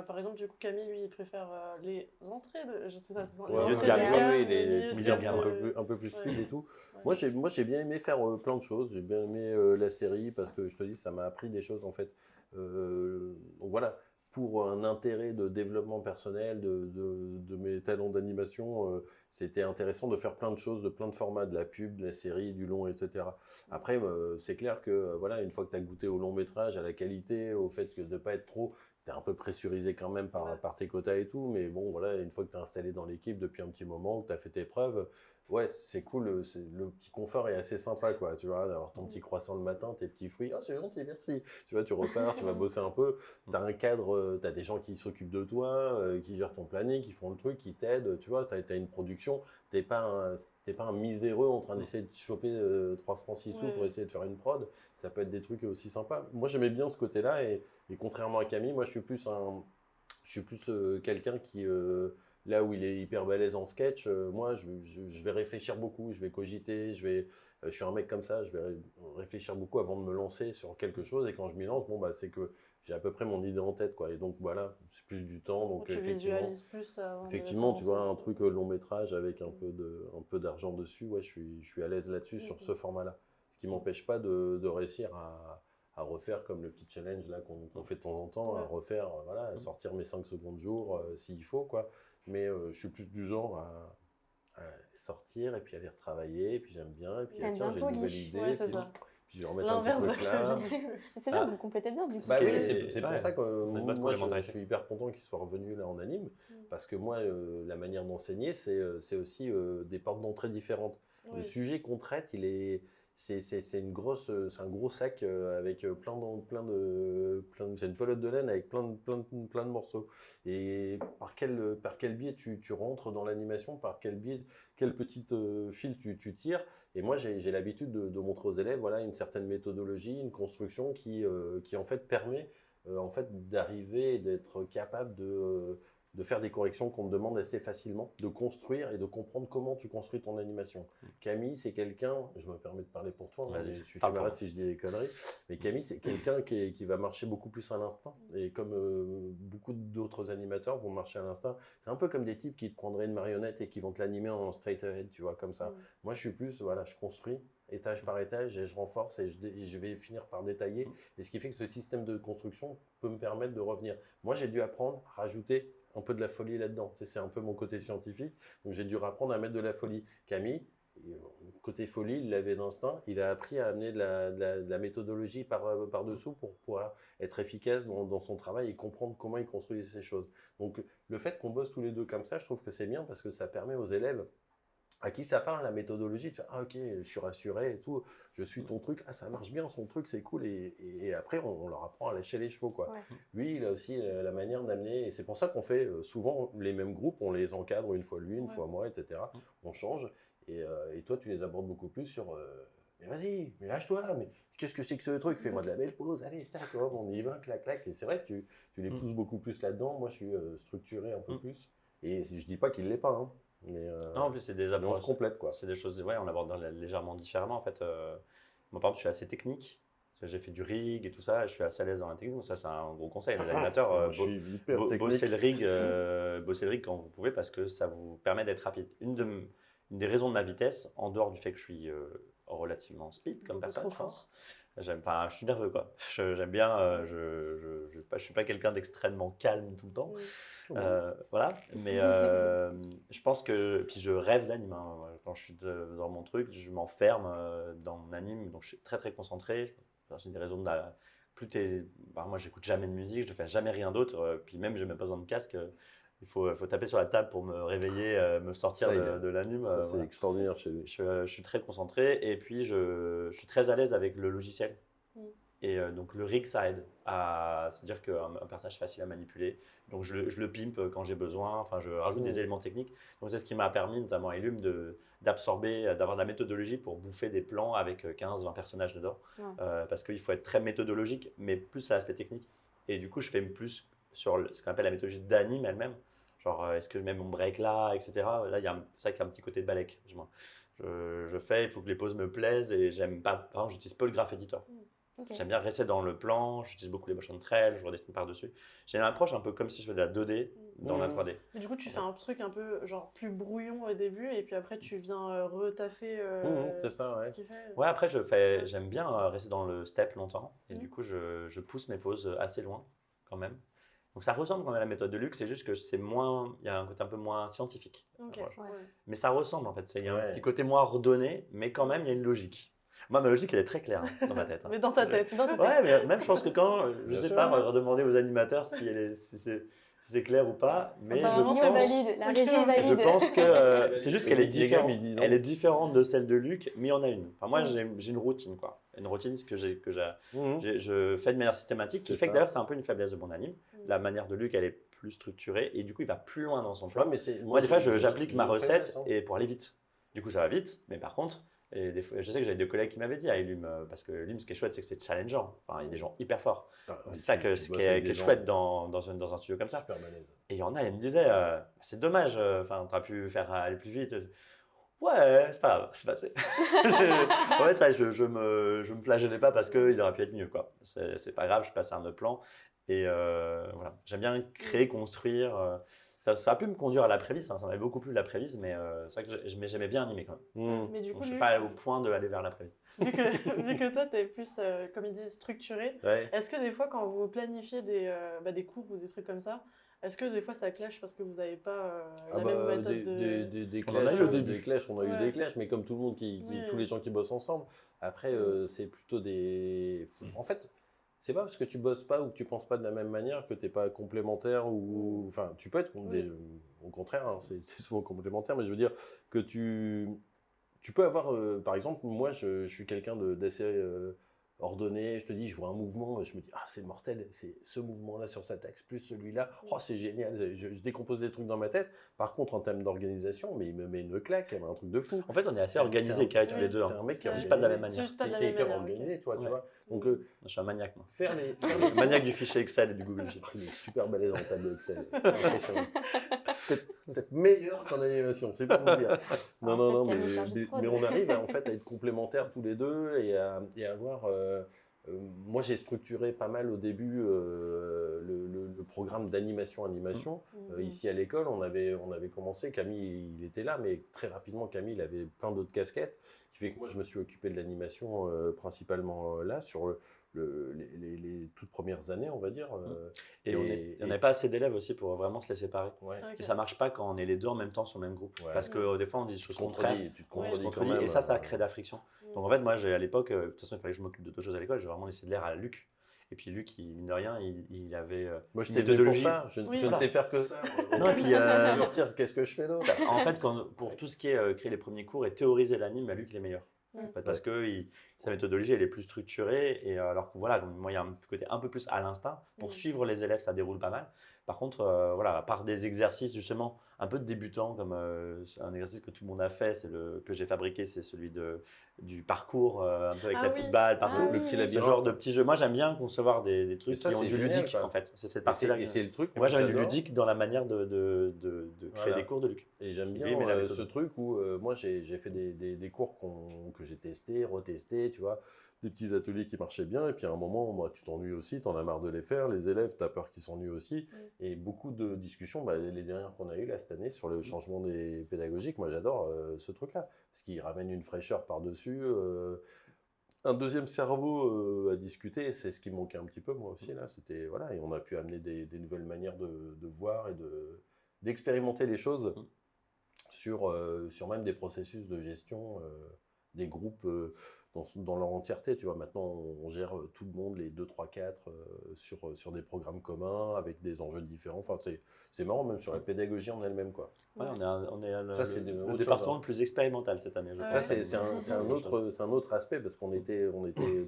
par exemple, du coup, Camille, lui, il préfère les entrées de. Je sais ça, c'est ça. Ouais, milieu de entrées gamme, oui, milieu de milieu de gamme, gamme, un peu plus ouais. fluide et tout. Ouais. Moi, j'ai bien aimé faire plein de choses. J'ai bien aimé la série parce que je te dis, ça m'a appris des choses en fait. Donc voilà, pour un intérêt de développement personnel, de mes talents d'animation, c'était intéressant de faire plein de choses, de plein de formats, de la pub, de la série, du long, etc. Après, c'est clair que voilà, une fois que tu as goûté au long métrage, à la qualité, au fait que de ne pas être trop. Tu es un peu pressurisé quand même Ouais. par tes quotas et tout, mais bon, voilà, une fois que tu es installé dans l'équipe depuis un petit moment, que tu as fait tes preuves, ouais, c'est cool, le petit confort est assez sympa, quoi, tu vois, d'avoir ton petit croissant le matin, tes petits fruits, ah, c'est gentil, merci, tu vois, tu repars, tu vas bosser un peu, tu as un cadre, tu as des gens qui s'occupent de toi, qui gèrent ton planning, qui font le truc, qui t'aident, tu vois, tu as une production, t'es pas un miséreux en train d'essayer de choper 3 francs 6 sous Ouais. pour essayer de faire une prod, ça peut être des trucs aussi sympas. Moi, j'aimais bien ce côté-là, et contrairement à Camille, moi, je suis plus quelqu'un qui, là où il est hyper balèze en sketch, moi, je vais réfléchir beaucoup, je vais cogiter, je suis un mec comme ça, je vais réfléchir beaucoup avant de me lancer sur quelque chose, et quand je m'y lance, bon, bah, c'est que j'ai à peu près mon idée en tête, quoi. Et donc, voilà, c'est plus du temps. Donc, Tu effectivement, visualises plus avant de effectivement, tu vois, commencer. un truc long métrage avec un peu d'argent dessus, ouais, je suis à l'aise là-dessus sur ce format-là. Ce qui m'empêche pas de réussir à refaire comme le petit challenge là qu'on fait de temps en temps, à Ouais. refaire, voilà, à sortir mes 5 secondes jour s'il faut, quoi. Mais je suis plus du genre à sortir et puis aller retravailler, et puis j'aime bien, et puis T'aimes tiens, bien j'ai une nouvelle polish. idée, Ouais, c'est puis, ça. puis je vais remettre un petit L'inverse de truc là. Camille. Mais c'est bien, vous complétez bien du coup. Bah Ce qui oui, est- c'est ouais, pour ça que on a une bonne moi je complémentarité. suis hyper content qu'il soit revenu là en anime, parce que moi la manière d'enseigner c'est aussi des portes d'entrée différentes. Le Oui. sujet qu'on traite, c'est un gros sac avec c'est une pelote de laine avec plein de morceaux. Et par quel biais tu rentres dans l'animation, par quel petit fil tu tires. Et moi, j'ai l'habitude de montrer aux élèves, voilà, une certaine méthodologie, une construction qui en fait permet en fait d'arriver et d'être capable de faire des corrections qu'on me demande assez facilement, de construire et de comprendre comment tu construis ton animation. Camille, c'est quelqu'un, je me permets de parler pour toi, hein, Vas-y, mais tu parle pour m'arrêtes moi. si je dis des conneries, mais Camille, c'est quelqu'un qui va marcher beaucoup plus à l'instinct. Et comme beaucoup d'autres animateurs vont marcher à l'instinct, c'est un peu comme des types qui te prendraient une marionnette et qui vont te l'animer en straight ahead, tu vois, comme ça. Moi, je suis plus, voilà, je construis étage par étage et je renforce et je vais finir par détailler. Et ce qui fait que ce système de construction peut me permettre de revenir. Moi, j'ai dû apprendre à rajouter un peu de la folie là-dedans. C'est un peu mon côté scientifique. Donc, j'ai dû apprendre à mettre de la folie. Camille, côté folie, il l'avait d'instinct. Il a appris à amener de la méthodologie par-dessous pour pouvoir être efficace dans son travail et comprendre comment il construisait ces choses. Donc, le fait qu'on bosse tous les deux comme ça, je trouve que c'est bien parce que ça permet aux élèves à qui ça parle, la méthodologie, tu fais, ah ok, je suis rassuré et tout, je suis ton truc, ah ça marche bien son truc, c'est cool, et après on leur apprend à lâcher les chevaux, quoi. Ouais. Lui, il a aussi la manière d'amener, et c'est pour ça qu'on fait souvent les mêmes groupes, on les encadre une fois lui, une fois moi, etc. On change, et toi tu les abordes beaucoup plus sur, mais vas-y, mais lâche-toi, mais qu'est-ce que c'est que ce truc, fais-moi de la belle pause, allez, tac, on y va, clac, clac, et c'est vrai que tu les pousses beaucoup plus là-dedans, moi je suis structuré un peu plus, et je dis pas qu'il l'est pas, hein. Mais, Non, en plus, c'est des mais on se approches. complète, quoi. C'est des choses, ouais, on aborde légèrement différemment en fait. Moi, par exemple, je suis assez technique. J'ai fait du rig et tout ça, je suis assez à l'aise dans la technique, donc ça c'est un gros conseil. Les animateurs, Je suis hyper technique. bossez le rig quand vous pouvez parce que ça vous permet d'être rapide. Une des raisons de ma vitesse, en dehors du fait que je suis relativement speed comme personne, Trop je pense. fort. Je suis nerveux quoi. J'aime bien, je suis pas quelqu'un d'extrêmement calme tout le temps. Voilà, mais je pense que, puis je rêve d'anime. Hein. Quand je suis dans mon truc, je m'enferme dans mon anime, donc je suis très très concentré. C'est une des raisons de la. Moi, j'écoute jamais de musique, je ne fais jamais rien d'autre. Puis même, j'ai même pas besoin de casque. Il faut taper sur la table pour me réveiller, me sortir de l'anime. Ça, c'est extraordinaire chez lui. Je suis très concentré et puis je suis très à l'aise avec le logiciel. Et donc le rig, ça aide à se dire qu'un personnage est facile à manipuler. Donc je le pimpe quand j'ai besoin, enfin je rajoute des éléments techniques. Donc c'est ce qui m'a permis, notamment à Illum, d'absorber, d'avoir de la méthodologie pour bouffer des plans avec 15-20 personnages dedans. Parce qu'il faut être très méthodologique, mais plus à l'aspect technique. Et du coup, je fais plus sur ce qu'on appelle la méthodologie d'anime elle-même. Genre, est-ce que je mets mon break là, etc. Là, c'est vrai qu'il y a un petit côté de balèque. Je fais, il faut que les poses me plaisent et j'aime pas. Par exemple, j'utilise pas le graph editor. Okay. J'aime bien rester dans le plan, j'utilise beaucoup les motion trails, je redessine par-dessus. J'ai une approche un peu comme si je faisais de la 2D dans la 3D. Mais du coup, tu fais un truc un peu genre plus brouillon au début et puis après tu viens retaffer c'est ça, ouais. ce qu'il fait. Ouais, après j'aime bien rester dans le step longtemps et du coup je pousse mes poses assez loin quand même. Donc ça ressemble quand même à la méthode de Luc, c'est juste que il y a un côté un peu moins scientifique. Okay. Ouais. Mais ça ressemble en fait, il y a un petit côté moins ordonné, mais quand même il y a une logique. Moi, ma logique, elle est très claire dans ma tête. Mais dans ta tête. Ouais, mais même je pense que quand, je sais pas, on va demander aux animateurs si c'est clair ou pas, mais la régie valide. Je pense que c'est juste qu'elle est différente. Elle est différente de celle de Luc, mais il y en a une. Enfin, moi, j'ai une routine, quoi. Une routine que je fais de manière systématique, qui fait que d'ailleurs, c'est un peu une faiblesse de mon anime. La manière de Luc, elle est plus structurée et du coup, il va plus loin dans son plan. Moi, des fois, j'applique ma recette et pour aller vite. Du coup, ça va vite, mais par contre, et des fois, je sais que j'avais des collègues qui m'avaient dit à Illum, parce que Illum, ce qui est chouette, c'est que c'est challengeant. Enfin, il y a des gens hyper forts. C'est ça qui est chouette dans un studio comme ça. Super balèze. Et il y en a, ils me disaient, c'est dommage, tu aurais pu faire aller plus vite. Ouais, c'est pas grave, c'est passé. Ouais, ça, je me flagellais pas parce qu'il aurait pu être mieux, quoi. C'est pas grave, je suis passé à un autre plan. Et voilà, j'aime bien créer, construire. Ça a pu me conduire à l'après-vis, ça m'avait beaucoup plu l'après-vis, mais c'est vrai que j'aimais bien animer quand même. Mais du coup, je ne suis pas au point d'aller vers l'après-vis. Vu que toi, tu es plus, comme ils disent, structuré, est-ce que des fois, quand vous planifiez des cours ou des trucs comme ça, est-ce que des fois ça clash parce que vous n'avez pas la même méthode des clashs, on a eu des clashs, mais comme tout le monde, tous les gens qui bossent ensemble, après, c'est plutôt des... En fait, c'est pas parce que tu bosses pas ou que tu penses pas de la même manière que t'es pas complémentaire ou... Enfin, tu peux être au contraire, hein, c'est souvent complémentaire, mais je veux dire que tu peux avoir... par exemple, moi, je suis quelqu'un d'assez ordonné, je te dis, je vois un mouvement, je me dis, ah, c'est mortel, c'est ce mouvement-là sur cet axe, plus celui-là, oh, c'est génial, je décompose des trucs dans ma tête. Par contre, en termes d'organisation, mais il me met une claque, un truc de fou. En fait, on est assez organisés, Kai, tous les deux. C'est un mec qui est juste pas de la même manière. Juste pas de la qui est même hyper manière, organisé, toi, tu vois. Donc, je suis un maniaque, moi. Faire les... maniaque du fichier Excel et du Google Sheet. Il est super balèze en tableau Excel. C'est impressionnant. Peut-être meilleur qu'en animation, c'est pas pour dire. Non, mais on arrive en fait à être complémentaires tous les deux et à avoir... moi, j'ai structuré pas mal au début le programme d'animation. Ici à l'école, on avait commencé, Camille, il était là, mais très rapidement, Camille, il avait plein d'autres casquettes, qui fait que moi, je me suis occupé de l'animation principalement là, sur les toutes premières années, on va dire. Et on n'avait pas assez d'élèves aussi pour vraiment se les séparer. Ouais. Et ça marche pas quand on est les deux en même temps sur le même groupe. Parce que des fois, on dit des choses contraires. Tu te contredis, et ça crée de la friction. Donc en fait, moi, à l'époque, de toute façon, il fallait que je m'occupe de deux choses à l'école. J'ai vraiment laissé de l'air à Luc. Et puis Luc, mine de rien, il avait moi, je t'ai fait pour ça. Je ne sais faire que ça. Non, et puis, qu'est-ce que je fais d'autre? En fait, pour tout ce qui est créer les premiers cours et théoriser l'anime, Luc, il est meilleur. Parce que sa méthodologie, elle est plus structurée. Et alors que voilà, moi, il y a un côté un peu plus à l'instinct. Pour suivre les élèves, ça déroule pas mal. Par contre, à part des exercices justement un peu de débutants, comme un exercice que tout le monde a fait, que j'ai fabriqué, c'est celui du parcours, un peu avec la petite balle partout. Le petit labyrinthe. Ce genre de petits jeux. Moi, j'aime bien concevoir des trucs ça, qui ont du génial, ludique, en fait. C'est cette partie-là. Et c'est le truc. Moi, j'aime du ludique dans la manière de créer des cours de Luc. Et j'aime bien ce truc où moi, j'ai fait des cours que j'ai testés, retestés, tu vois. des petits ateliers qui marchaient bien. Et puis à un moment, moi, tu t'ennuies aussi, tu en as marre de les faire. Les élèves, tu as peur qu'ils s'ennuient aussi. Et beaucoup de discussions, les dernières qu'on a eues là, cette année sur le changement des pédagogiques, moi j'adore ce truc-là. Parce qu'il ramène une fraîcheur par-dessus. Un deuxième cerveau à discuter, c'est ce qui me manquait un petit peu moi aussi. Là, c'était, voilà, et on a pu amener des nouvelles manières de voir et d'expérimenter les choses sur même des processus de gestion des groupes dans leur entièreté. Tu vois, maintenant, on gère tout le monde, les 2, 3, 4, sur des programmes communs, avec des enjeux différents. Enfin, c'est marrant, même sur la pédagogie en elle-même, quoi. Ouais, on est Ça, c'est le département le plus expérimental cette année, je Ça, crois. c'est un autre aspect, parce qu'on était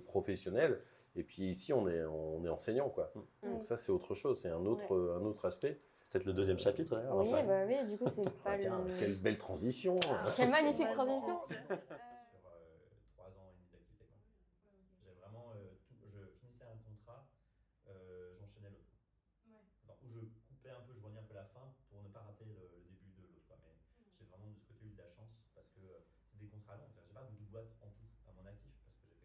professionnels, et puis ici, on est enseignant, quoi. Donc ça, c'est autre chose, c'est un autre aspect. C'est peut-être le deuxième chapitre, d'ailleurs. Oui, oui, du coup, c'est pas Tiens, le... quelle belle transition. Quelle magnifique transition. Sur 3 ans et demi d'activité. J'ai vraiment, je finissais un contrat, j'enchaînais l'autre. Où je coupais un peu, je voyais un peu la fin pour ne pas rater le